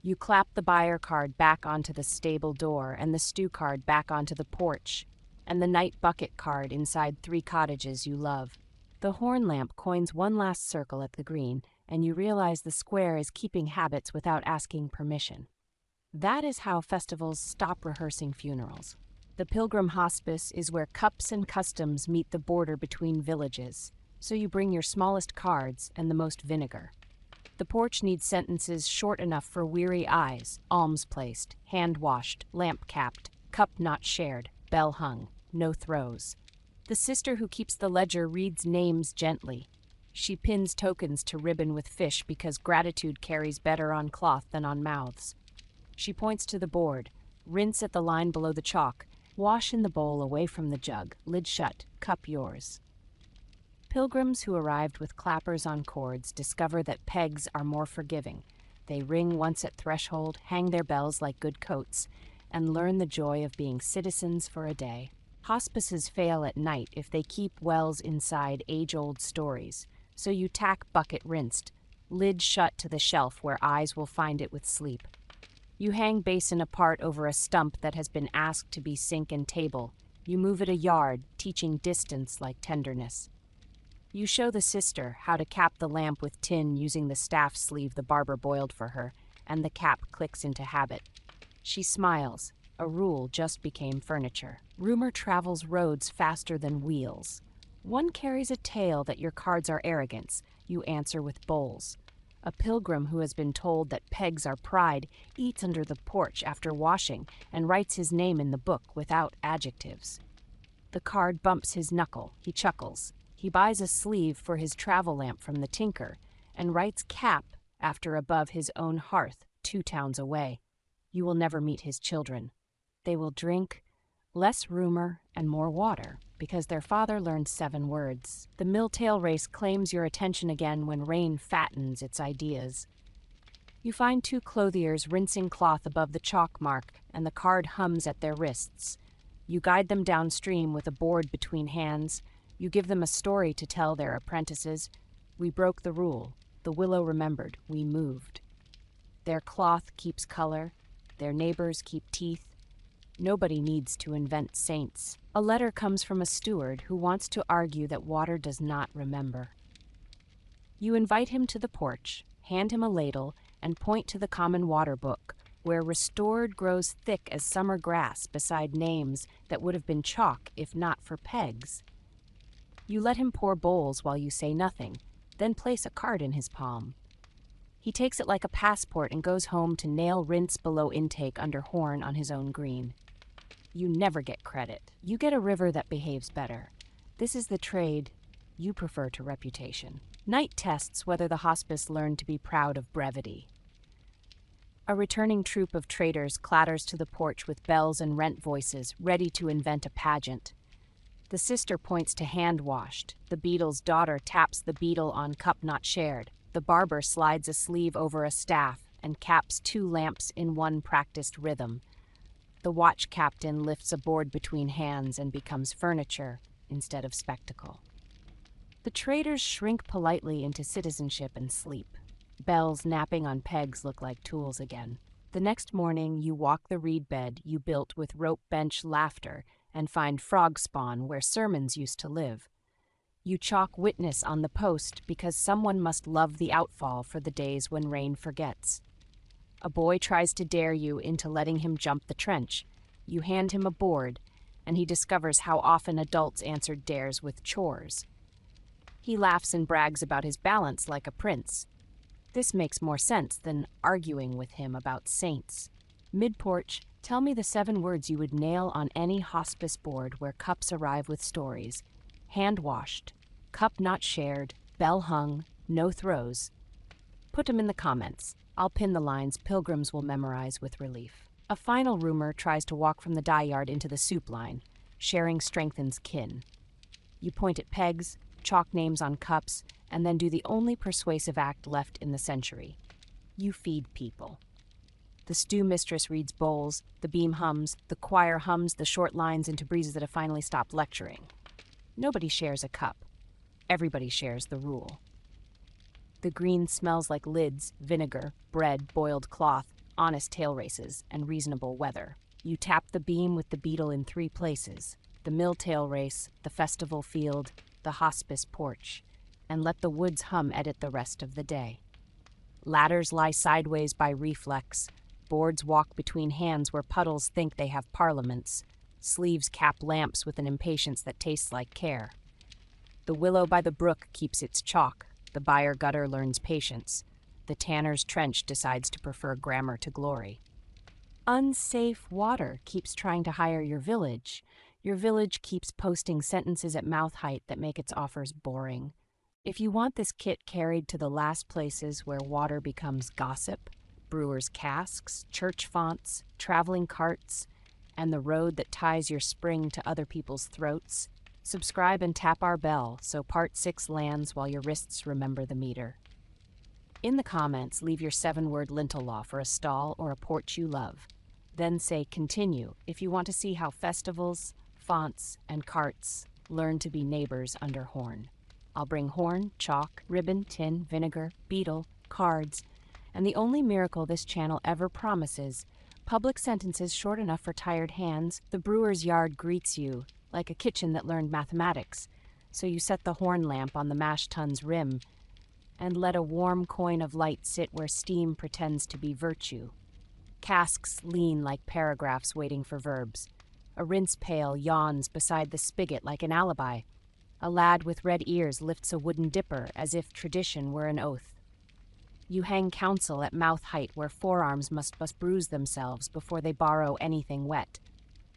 You clap the buyer card back onto the stable door and the stew card back onto the porch, and the night bucket card inside 3 cottages you love. The horn lamp coins one last circle at the green, and you realize the square is keeping habits without asking permission. That is how festivals stop rehearsing funerals. The Pilgrim Hospice is where cups and customs meet the border between villages, so you bring your smallest cards and the most vinegar. The porch needs sentences short enough for weary eyes: alms placed, hand washed, lamp capped, cup not shared, bell hung, no throws. The sister who keeps the ledger reads names gently. She pins tokens to ribbon with fish because gratitude carries better on cloth than on mouths. She points to the board. Rinse at the line below the chalk. Wash in the bowl away from the jug. Lid shut. Cup yours. Pilgrims who arrived with clappers on cords discover that pegs are more forgiving. They ring once at threshold, hang their bells like good coats, and learn the joy of being citizens for a day. Hospices fail at night if they keep wells inside age-old stories, so you tack bucket rinsed, lid shut to the shelf where eyes will find it with sleep. You hang basin apart over a stump that has been asked to be sink and table. You move it a yard, teaching distance like tenderness. You show the sister how to cap the lamp with tin using the staff sleeve the barber boiled for her, and the cap clicks into habit. She smiles. A rule just became furniture. Rumor travels roads faster than wheels. One carries a tale that your cards are arrogance. You answer with bowls. A pilgrim who has been told that pegs are pride eats under the porch after washing and writes his name in the book without adjectives. The card bumps his knuckle. He chuckles. He buys a sleeve for his travel lamp from the tinker and writes cap after above his own hearth 2 towns away. You will never meet his children. They will drink less rumor and more water because their father learned 7 words. The milltail race claims your attention again when rain fattens its ideas. You find 2 clothiers rinsing cloth above the chalk mark, and the card hums at their wrists. You guide them downstream with a board between hands. You give them a story to tell their apprentices. We broke the rule. The willow remembered. We moved. Their cloth keeps color. Their neighbors keep teeth. Nobody needs to invent saints. A letter comes from a steward who wants to argue that water does not remember. You invite him to the porch, hand him a ladle, and point to the common water book, where restored grows thick as summer grass beside names that would have been chalk if not for pegs. You let him pour bowls while you say nothing, then place a card in his palm. He takes it like a passport and goes home to nail rinse below intake under horn on his own green. You never get credit. You get a river that behaves better. This is the trade you prefer to reputation. Night tests whether the hospice learned to be proud of brevity. A returning troop of traders clatters to the porch with bells and rent voices, ready to invent a pageant. The sister points to hand-washed. The beadle's daughter taps the beadle on cup not shared. The barber slides a sleeve over a staff and caps 2 lamps in one practiced rhythm. The watch captain lifts a board between hands and becomes furniture instead of spectacle. The traders shrink politely into citizenship and sleep. Bells napping on pegs look like tools again. The next morning, you walk the reed bed you built with rope bench laughter and find frog spawn where sermons used to live. You chalk witness on the post because someone must love the outfall for the days when rain forgets. A boy tries to dare you into letting him jump the trench. You hand him a board, and he discovers how often adults answered dares with chores. He laughs and brags about his balance like a prince. This makes more sense than arguing with him about saints. Mid-porch, tell me the 7 words you would nail on any hospice board where cups arrive with stories. Hand-washed, cup not shared, bell hung, no throws. Put them in the comments. I'll pin the lines pilgrims will memorize with relief. A final rumor tries to walk from the dye yard into the soup line. Sharing strengthens kin. You point at pegs, chalk names on cups, and then do the only persuasive act left in the century. You feed people. The stew mistress reads bowls, the beam hums, the choir hums the short lines into breezes that have finally stopped lecturing. Nobody shares a cup. Everybody shares the rule. The green smells like lids, vinegar, bread, boiled cloth, honest tail races, and reasonable weather. You tap the beam with the beetle in 3 places: the mill tail race, the festival field, the hospice porch, and let the woods hum edit the rest of the day. Ladders lie sideways by reflex. Boards walk between hands where puddles think they have parliaments. Sleeves cap lamps with an impatience that tastes like care. The willow by the brook keeps its chalk. The byre gutter learns patience. The tanner's trench decides to prefer grammar to glory. UNSAFE water keeps trying to hire your village. Your village keeps posting sentences at mouth height that make its offers boring. If you want this kit carried to the last places where water becomes gossip, brewers' casks, church fonts, traveling carts, and the road that ties your spring to other people's throats, subscribe and tap our bell so Part 6 lands while your wrists remember the meter. In the comments, leave your 7-word lintel law for a stall or a porch you love. Then say continue if you want to see how festivals, fonts, and carts learn to be neighbors under horn. I'll bring horn, chalk, ribbon, tin, vinegar, beetle, cards, and the only miracle this channel ever promises, public sentences short enough for tired hands. The brewer's yard greets you like a kitchen that learned mathematics, so you set the horn lamp on the mash tun's rim and let a warm coin of light sit where steam pretends to be virtue. Casks lean like paragraphs waiting for verbs. A rinse pail yawns beside the spigot like an alibi. A lad with red ears lifts a wooden dipper as if tradition were an oath. You hang counsel at mouth height where forearms must bruise themselves before they borrow anything wet.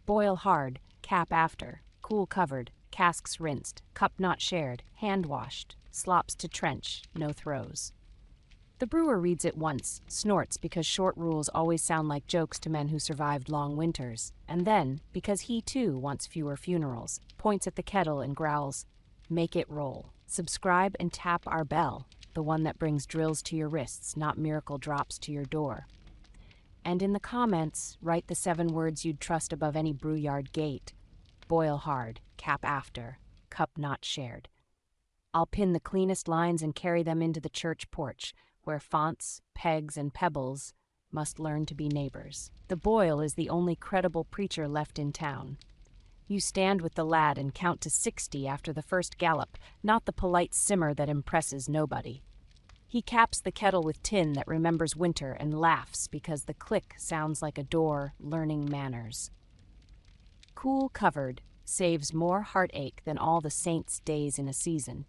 Boil hard, cap after, cool covered, casks rinsed, cup not shared, hand washed, slops to trench, no throws. The brewer reads it once, snorts because short rules always sound like jokes to men who survived long winters, and then, because he too wants fewer funerals, points at the kettle and growls, "Make it roll." Subscribe and tap our bell, the one that brings drills to your wrists, not miracle drops to your door. And in the comments, write the 7 words you'd trust above any brewyard gate. Boil hard, cap after, cup not shared. I'll pin the cleanest lines and carry them into the church porch, where fonts, pegs, and pebbles must learn to be neighbors. The boil is the only credible preacher left in town. You stand with the lad and count to 60 after the first gallop, not the polite simmer that impresses nobody. He caps the kettle with tin that remembers winter and laughs because the click sounds like a door learning manners. Cool covered saves more heartache than all the saints' days in a season.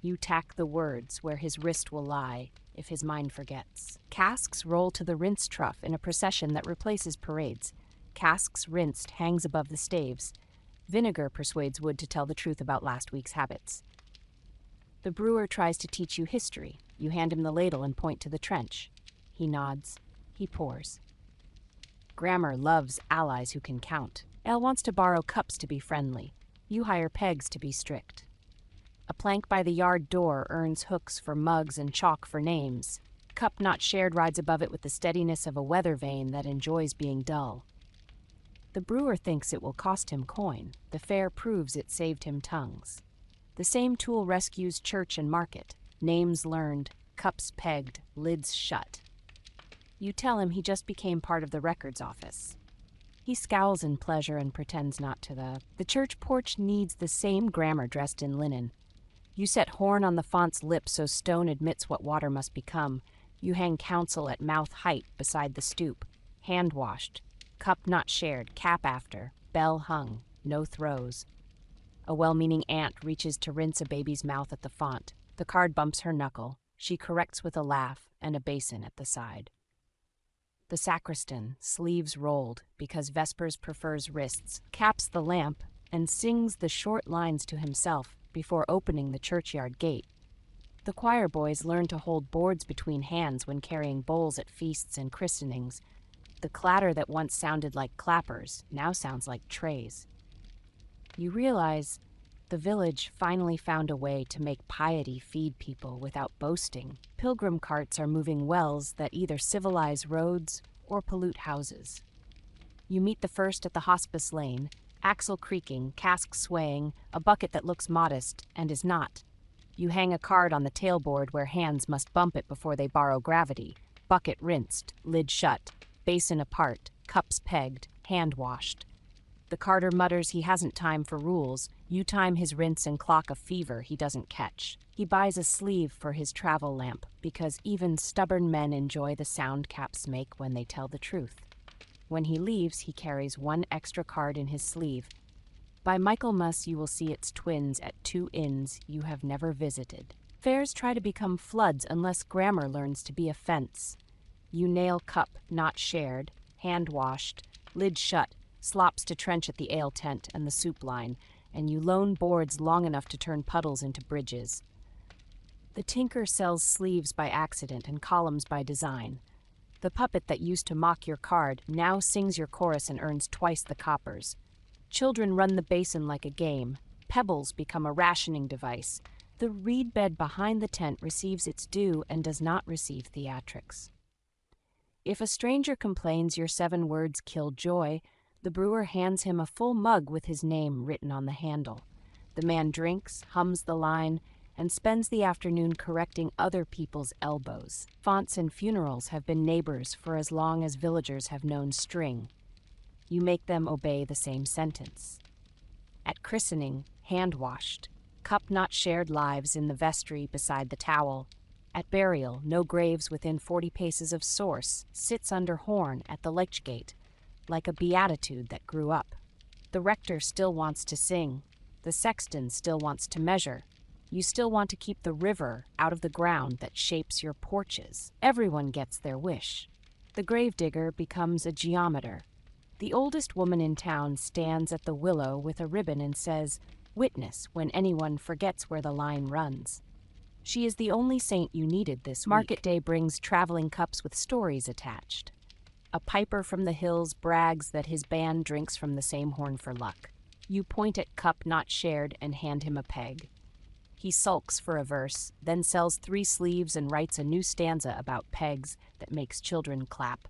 You tack the words where his wrist will lie if his mind forgets. Casks roll to the rinse trough in a procession that replaces parades. Casks rinsed hangs above the staves. Vinegar persuades wood to tell the truth about last week's habits. The brewer tries to teach you history. You hand him the ladle and point to the trench. He nods. He pours. Grammar loves allies who can count. Elle wants to borrow cups to be friendly. You hire pegs to be strict. A plank by the yard door earns hooks for mugs and chalk for names. Cup not shared rides above it with the steadiness of a weather vane that enjoys being dull. The brewer thinks it will cost him coin. The fare proves it saved him tongues. The same tool rescues church and market. Names learned, cups pegged, lids shut. You tell him he just became part of the records office. He scowls in pleasure and pretends not to. The church porch needs the same grammar dressed in linen. You set horn on the font's lips so stone admits what water must become. You hang counsel at mouth height beside the stoop. Hand washed. Cup not shared, cap after, bell hung. no throws. A well-meaning aunt reaches to rinse a baby's mouth at the font. The card bumps her knuckle. She corrects with a laugh and a basin at the side. The sacristan, sleeves rolled because Vespers prefers wrists, caps the lamp and sings the short lines to himself before opening the churchyard gate. The choir boys learn to hold boards between hands when carrying bowls at feasts and christenings. The clatter that once sounded like clappers now sounds like trays. You realize the village finally found a way to make piety feed people without boasting. Pilgrim carts are moving wells that either civilize roads or pollute houses. You meet the first at the hospice lane, axle creaking, cask swaying, a bucket that looks modest and is not. You hang a card on the tailboard where hands must bump it before they borrow gravity. Bucket rinsed, lid shut, basin apart, cups pegged, hand washed. The carter mutters he hasn't time for rules. You time his rinse and clock a fever he doesn't catch. He buys a sleeve for his travel lamp because even stubborn men enjoy the sound caps make when they tell the truth. When he leaves, he carries one extra card in his sleeve. By Michaelmas, you will see its twins at 2 inns you have never visited. Fairs try to become floods unless grammar learns to be a fence. You nail cup not shared, hand washed, lid shut, slops to trench at the ale tent and the soup line, and you loan boards long enough to turn puddles into bridges. The tinker sells sleeves by accident and columns by design. The puppet that used to mock your card now sings your chorus and earns twice the coppers. Children run the basin like a game. Pebbles become a rationing device. The reed bed behind the tent receives its due and does not receive theatrics. If a stranger complains your 7 words kill joy, the brewer hands him a full mug with his name written on the handle. The man drinks, hums the line, and spends the afternoon correcting other people's elbows. Fonts and funerals have been neighbors for as long as villagers have known string. You make them obey the same sentence. At christening, hand-washed. Cup not shared lives in the vestry beside the towel. At burial, no graves within 40 paces of source, sits under horn at the lich gate, like a beatitude that grew up. The rector still wants to sing. The sexton still wants to measure. You still want to keep the river out of the ground that shapes your porches. Everyone gets their wish. The gravedigger becomes a geometer. The oldest woman in town stands at the willow with a ribbon and says, "Witness," when anyone forgets where the line runs. She is the only saint you needed this week. Market day brings traveling cups with stories attached. A piper from the hills brags that his band drinks from the same horn for luck. You point at cup not shared and hand him a peg. He sulks for a verse, then sells 3 sleeves and writes a new stanza about pegs that makes children clap.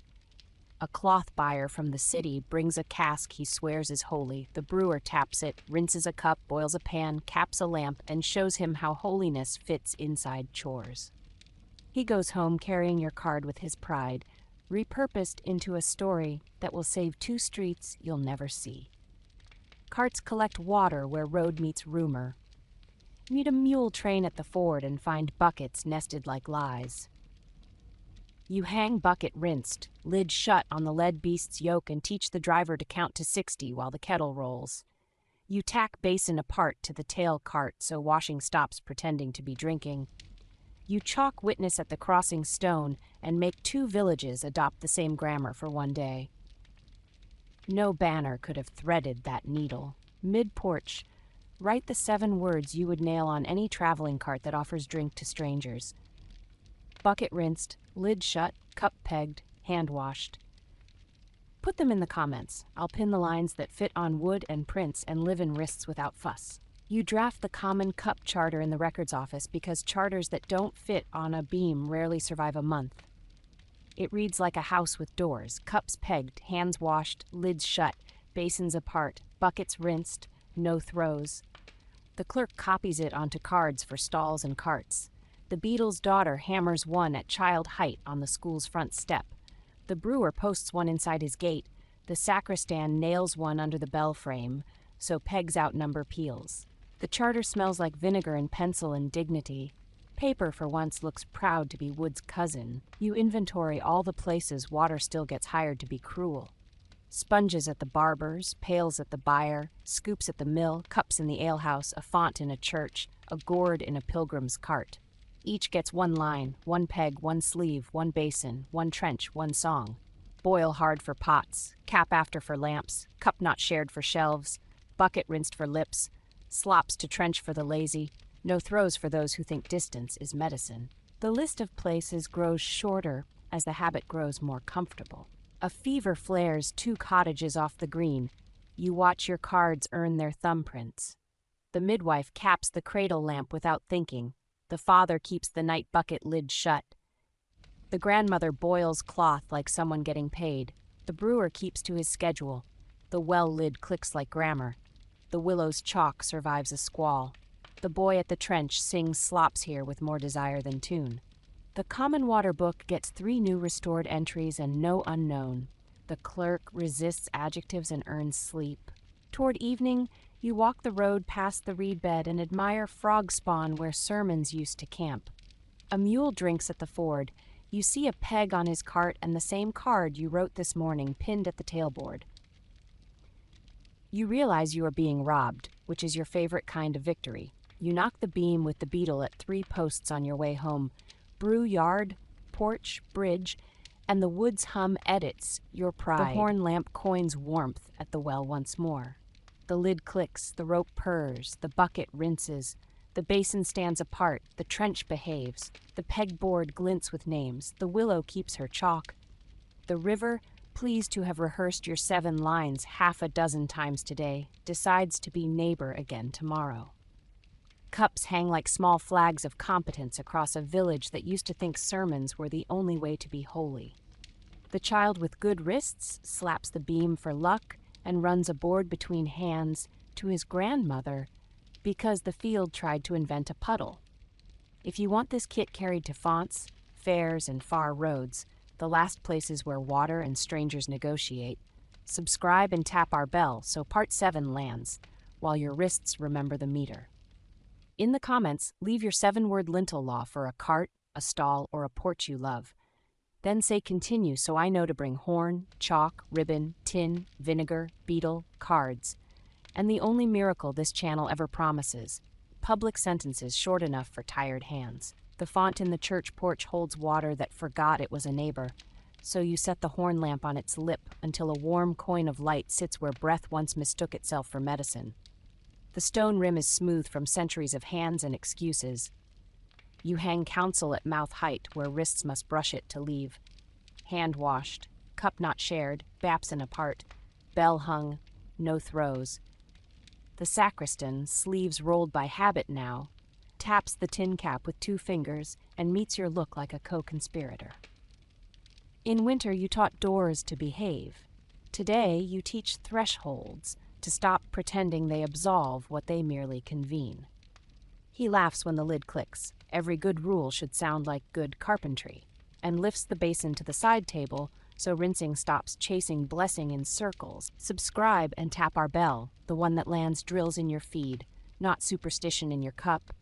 A cloth buyer from the city brings a cask he swears is holy. The brewer taps it, rinses a cup, boils a pan, caps a lamp, and shows him how holiness fits inside chores. He goes home carrying your card with his pride, repurposed into a story that will save 2 streets you'll never see. Carts collect water where road meets rumor. Meet a mule train at the ford and find buckets nested like lies. You hang bucket rinsed, lid shut on the led beast's yoke and teach the driver to count to 60 while the kettle rolls. You tack basin apart to the tail cart so washing stops pretending to be drinking. You chalk witness at the crossing stone and make 2 villages adopt the same grammar for one day. No banner could have threaded that needle. Mid-porch, write the 7 words you would nail on any traveling cart that offers drink to strangers. Bucket rinsed, lid shut, cup pegged, hand washed. Put them in the comments. I'll pin the lines that fit on wood and prints and live in wrists without fuss. You draft the common cup charter in the records office because charters that don't fit on a beam rarely survive a month. It reads like a house with doors, cups pegged, hands washed, lids shut, basins apart, buckets rinsed, no throws. The clerk copies it onto cards for stalls and carts. The beadle's daughter hammers one at child height on the school's front step. The brewer posts one inside his gate. The sacristan nails one under the bell frame, so pegs outnumber peals. The charter smells like vinegar and pencil and dignity. Paper for once looks proud to be wood's cousin. You inventory all the places water still gets hired to be cruel. Sponges at the barber's, pails at the byre, scoops at the mill, cups in the alehouse, a font in a church, a gourd in a pilgrim's cart. Each gets one line, one peg, one sleeve, one basin, one trench, one song. Boil hard for pots, cap after for lamps, cup not shared for shelves, bucket rinsed for lips, slops to trench for the lazy, no throws for those who think distance is medicine. The list of places grows shorter as the habit grows more comfortable. A fever flares 2 cottages off the green. You watch your cards earn their thumbprints. The midwife caps the cradle lamp without thinking. The father keeps the night bucket lid shut. The grandmother boils cloth like someone getting paid. The brewer keeps to his schedule. The well lid clicks like grammar. The willow's chalk survives a squall. The boy at the trench sings slops here with more desire than tune. The Common Water book gets 3 new restored entries and no unknown. The clerk resists adjectives and earns sleep. Toward evening, you walk the road past the reed bed and admire frog spawn where sermons used to camp. A mule drinks at the ford. You see a peg on his cart and the same card you wrote this morning pinned at the tailboard. You realize you are being robbed, which is your favorite kind of victory. You knock the beam with the beetle at 3 posts on your way home. Brew yard, porch, bridge, and the woods hum edits your pride. The horn lamp coins warmth at the well once more. The lid clicks, the rope purrs, the bucket rinses, the basin stands apart, the trench behaves, the pegboard glints with names, the willow keeps her chalk. The river, pleased to have rehearsed your 7 lines 6 times today, decides to be neighbor again tomorrow. Cups hang like small flags of competence across a village that used to think sermons were the only way to be holy. The child with good wrists slaps the beam for luck and runs a board between hands to his grandmother because the field tried to invent a puddle. If you want this kit carried to fonts, fairs, and far roads, the last places where water and strangers negotiate, subscribe and tap our bell so Part 7 lands, while your wrists remember the meter. In the comments, leave your 7-word lintel law for a cart, a stall, or a porch you love. Then say continue so I know to bring horn, chalk, ribbon, tin, vinegar, beetle, cards. And the only miracle this channel ever promises, public sentences short enough for tired hands. The font in the church porch holds water that forgot it was a neighbor, so you set the horn lamp on its lip until a warm coin of light sits where breath once mistook itself for medicine. The stone rim is smooth from centuries of hands and excuses. You hang counsel at mouth height where wrists must brush it to leave. Hand washed, cup not shared, bapsin apart, bell hung, no throws. The sacristan, sleeves rolled by habit now, taps the tin cap with 2 fingers and meets your look like a co-conspirator. In winter you taught doors to behave. Today you teach thresholds, to stop pretending they absolve what they merely convene. He laughs when the lid clicks. Every good rule should sound like good carpentry, and lifts the basin to the side table so rinsing stops chasing blessing in circles. Subscribe and tap our bell, the one that lands drills in your feed, not superstition in your cup.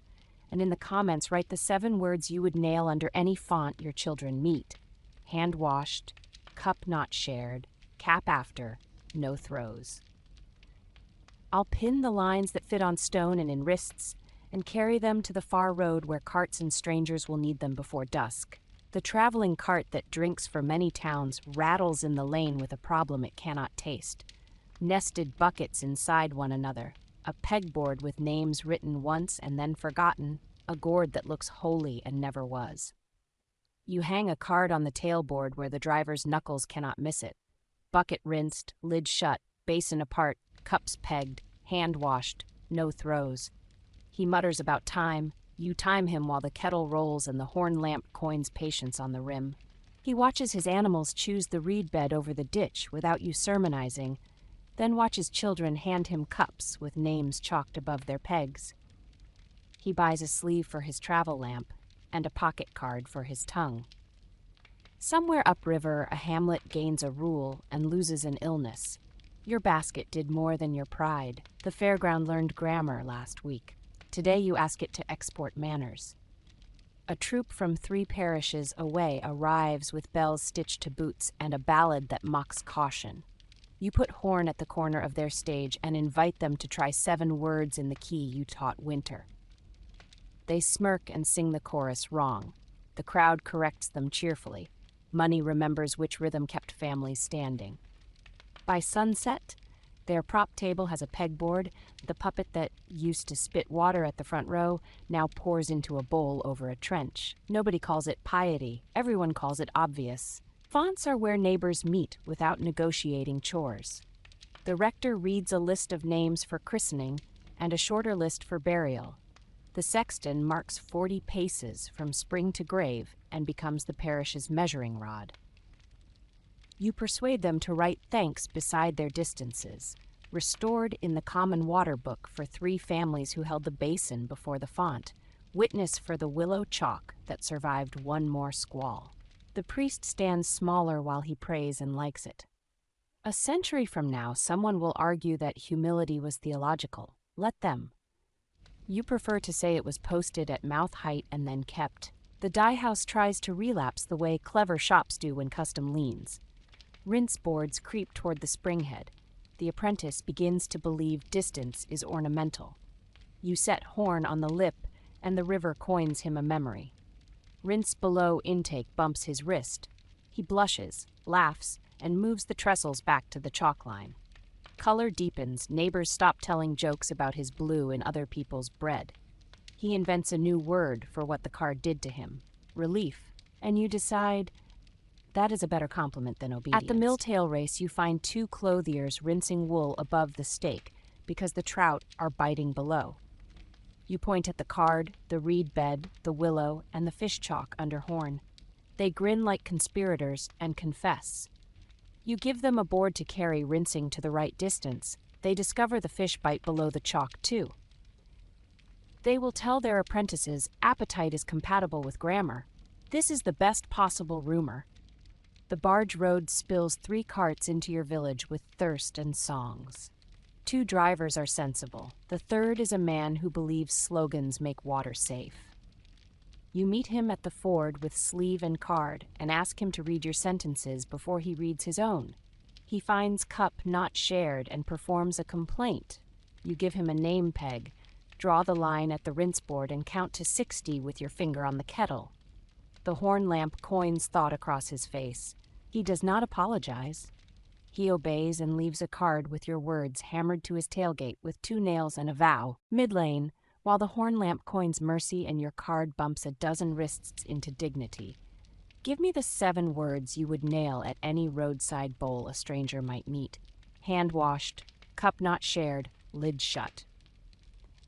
And in the comments, write the 7 words you would nail under any font your children meet. Hand washed, cup not shared, cap after, no throws. I'll pin the lines that fit on stone and in wrists and carry them to the far road where carts and strangers will need them before dusk. The traveling cart that drinks for many towns rattles in the lane with a problem it cannot taste. Nested buckets inside one another, a pegboard with names written once and then forgotten, a gourd that looks holy and never was. You hang a card on the tailboard where the driver's knuckles cannot miss it. Bucket rinsed, lid shut, basin apart, cups pegged, hand washed, no throws. He mutters about time. You time him while the kettle rolls and the horn lamp coins patience on the rim. He watches his animals choose the reed bed over the ditch without you sermonizing, then watches children hand him cups with names chalked above their pegs. He buys a sleeve for his travel lamp and a pocket card for his tongue. Somewhere upriver, a hamlet gains a rule and loses an illness. Your basket did more than your pride. The fairground learned grammar last week. Today you ask it to export manners. A troop from 3 parishes away arrives with bells stitched to boots and a ballad that mocks caution. You put horn at the corner of their stage and invite them to try 7 words in the key you taught Winter. They smirk and sing the chorus wrong. The crowd corrects them cheerfully. Money remembers which rhythm kept families standing. By sunset, their prop table has a pegboard. The puppet that used to spit water at the front row now pours into a bowl over a trench. Nobody calls it piety. Everyone calls it obvious. Fonts are where neighbors meet without negotiating chores. The rector reads a list of names for christening and a shorter list for burial. The sexton marks 40 paces from spring to grave and becomes the parish's measuring rod. You persuade them to write thanks beside their distances, restored in the common water book for 3 families who held the basin before the font, witness for the willow chalk that survived one more squall. The priest stands smaller while he prays and likes it. A century from now, someone will argue that humility was theological. Let them. You prefer to say it was posted at mouth height and then kept. The dye house tries to relapse the way clever shops do when custom leans. Rinse boards creep toward the springhead. The apprentice begins to believe distance is ornamental. You set horn on the lip, and the river coins him a memory. Rinse below intake bumps his wrist. He blushes, laughs, and moves the trestles back to the chalk line. Color deepens, neighbors stop telling jokes about his blue in other people's bread. He invents a new word for what the card did to him, relief, and you decide that is a better compliment than obedience. At the milltail race, you find 2 clothiers rinsing wool above the stake because the trout are biting below. You point at the card, the reed bed, the willow, and the fish chalk under horn. They grin like conspirators and confess. You give them a board to carry rinsing to the right distance. They discover the fish bite below the chalk, too. They will tell their apprentices appetite is compatible with grammar. This is the best possible rumor. The barge road spills 3 carts into your village with thirst and songs. 2 drivers are sensible. The third is a man who believes slogans make water safe. You meet him at the ford with sleeve and card and ask him to read your sentences before he reads his own. He finds cup not shared and performs a complaint. You give him a name peg, draw the line at the rinse board and count to 60 with your finger on the kettle. The horn lamp coins thought across his face. He does not apologize. He obeys and leaves a card with your words hammered to his tailgate with 2 nails and a vow. Mid-lane, while the horn lamp coins mercy and your card bumps a dozen wrists into dignity. Give me the 7 words you would nail at any roadside bowl a stranger might meet. Hand washed, cup not shared, lid shut.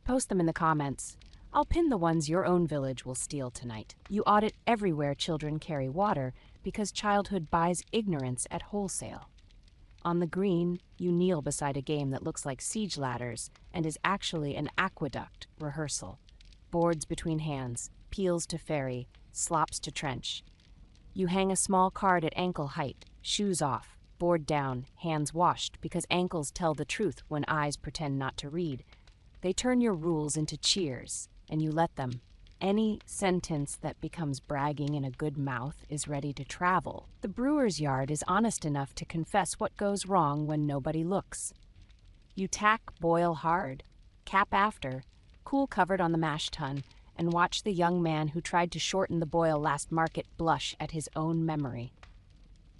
Post them in the comments. I'll pin the ones your own village will steal tonight. You audit everywhere children carry water because childhood buys ignorance at wholesale. On the green, you kneel beside a game that looks like siege ladders and is actually an aqueduct rehearsal. Boards between hands, peels to ferry, slops to trench. You hang a small card at ankle height, shoes off, board down, hands washed, because ankles tell the truth when eyes pretend not to read. They turn your rules into cheers, and you let them. Any sentence that becomes bragging in a good mouth is ready to travel. The brewer's yard is honest enough to confess what goes wrong when nobody looks. You tack boil hard, cap after, cool covered on the mash tun, and watch the young man who tried to shorten the boil last market blush at his own memory.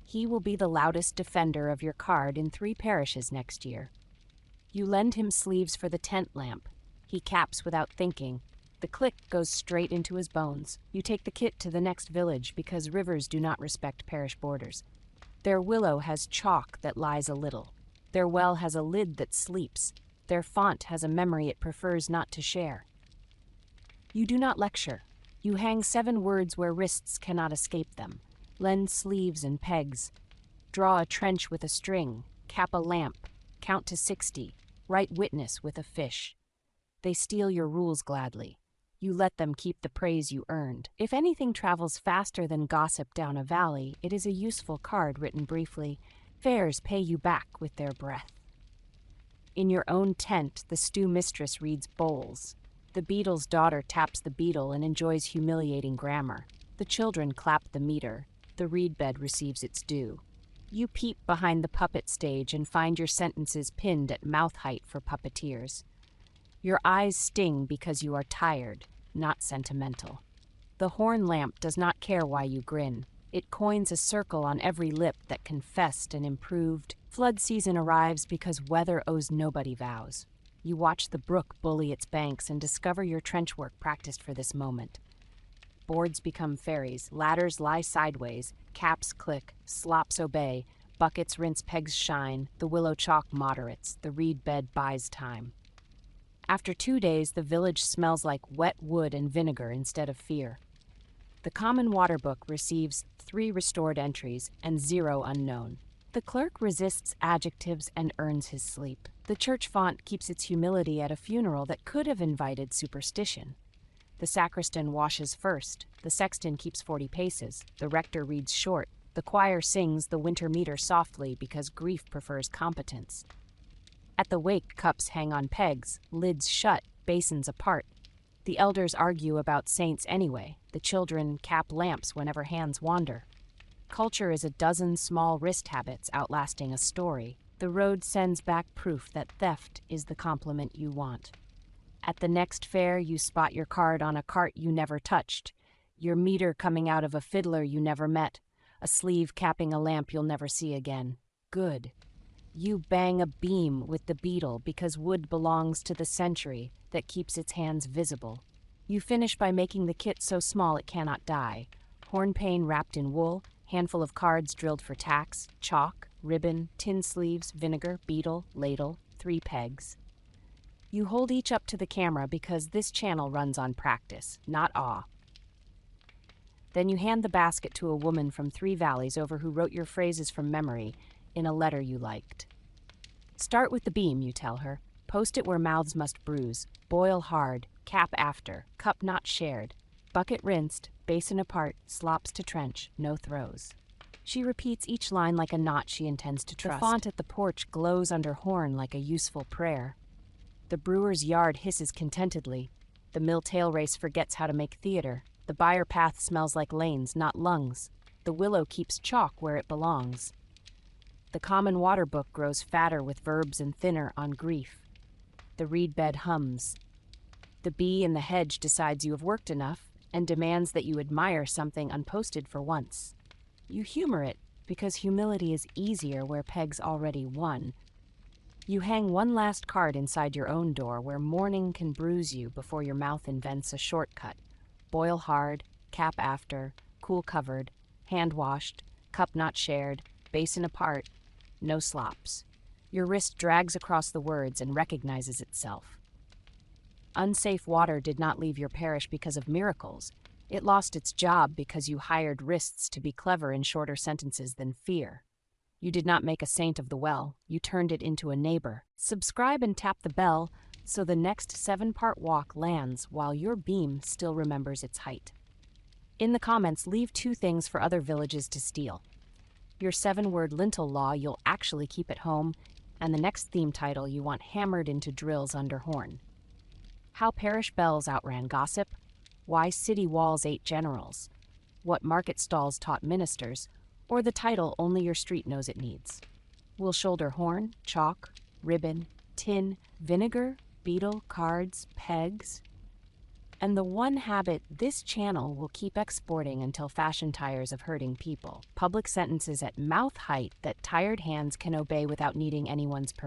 He will be the loudest defender of your card in 3 parishes next year. You lend him sleeves for the tent lamp. He caps without thinking. The click goes straight into his bones. You take the kit to the next village because rivers do not respect parish borders. Their willow has chalk that lies a little. Their well has a lid that sleeps. Their font has a memory it prefers not to share. You do not lecture. You hang 7 words where wrists cannot escape them. Lend sleeves and pegs. Draw a trench with a string. Cap a lamp. Count to 60. Write witness with a fish. They steal your rules gladly. You let them keep the praise you earned. If anything travels faster than gossip down a valley, it is a useful card written briefly. Fairs pay you back with their breath. In your own tent, the stew mistress reads bowls. The beetle's daughter taps the beetle and enjoys humiliating grammar. The children clap the meter. The reed bed receives its due. You peep behind the puppet stage and find your sentences pinned at mouth height for puppeteers. Your eyes sting because you are tired, not sentimental. The horn lamp does not care why you grin. It coins a circle on every lip that confessed and improved. Flood season arrives because weather owes nobody vows. You watch the brook bully its banks and discover your trench work practiced for this moment. Boards become ferries, ladders lie sideways, caps click, slops obey, buckets rinse pegs shine, the willow chalk moderates, the reed bed buys time. After 2 days, the village smells like wet wood and vinegar instead of fear. The Common Water Book receives 3 restored entries and 0 unknown. The clerk resists adjectives and earns his sleep. The church font keeps its humility at a funeral that could have invited superstition. The sacristan washes first, the sexton keeps 40 paces, the rector reads short, the choir sings the winter meter softly because grief prefers competence. At the wake, cups hang on pegs, lids shut, basins apart. The elders argue about saints anyway, the children cap lamps whenever hands wander. Culture is a dozen small wrist habits outlasting a story. The road sends back proof that theft is the compliment you want. At the next fair, you spot your card on a cart you never touched, your meter coming out of a fiddler you never met, a sleeve capping a lamp you'll never see again. Good. You bang a beam with the beetle because wood belongs to the century that keeps its hands visible. You finish by making the kit so small it cannot die. Horn pane wrapped in wool, handful of cards drilled for tacks, chalk, ribbon, tin sleeves, vinegar, beetle, ladle, 3 pegs. You hold each up to the camera because this channel runs on practice, not awe. Then you hand the basket to a woman from 3 valleys over who wrote your phrases from memory in a letter you liked. Start with the beam, you tell her. Post it where mouths must bruise. Boil hard, cap after, cup not shared. Bucket rinsed, basin apart, slops to trench, no throws. She repeats each line like a knot she intends to trust. The font at the porch glows under horn like a useful prayer. The brewer's yard hisses contentedly. The mill tail race forgets how to make theater. The byre path smells like lanes, not lungs. The willow keeps chalk where it belongs. The Common Water Book grows fatter with verbs and thinner on grief. The reed bed hums. The bee in the hedge decides you have worked enough and demands that you admire something unposted for once. You humor it because humility is easier where pegs already won. You hang one last card inside your own door where morning can bruise you before your mouth invents a shortcut. Boil hard, cap after, cool covered, hand washed, cup not shared, basin apart, no slops. Your wrist drags across the words and recognizes itself. Unsafe water did not leave your parish because of miracles. It lost its job because you hired wrists to be clever in shorter sentences than fear. You did not make a saint of the well, you turned it into a neighbor. Subscribe and tap the bell so the next 7-part walk lands while your beam still remembers its height. In the comments, leave 2 things for other villages to steal. Your 7-word lintel law you'll actually keep at home, and the next theme title you want hammered into drills under horn. How parish bells outran gossip, why city walls ate generals, what market stalls taught ministers, or the title only your street knows it needs. We'll shoulder horn, chalk, ribbon, tin, vinegar, beetle, cards, pegs, and the one habit this channel will keep exporting until fashion tires of hurting people. Public sentences at mouth height that tired hands can obey without needing anyone's permission.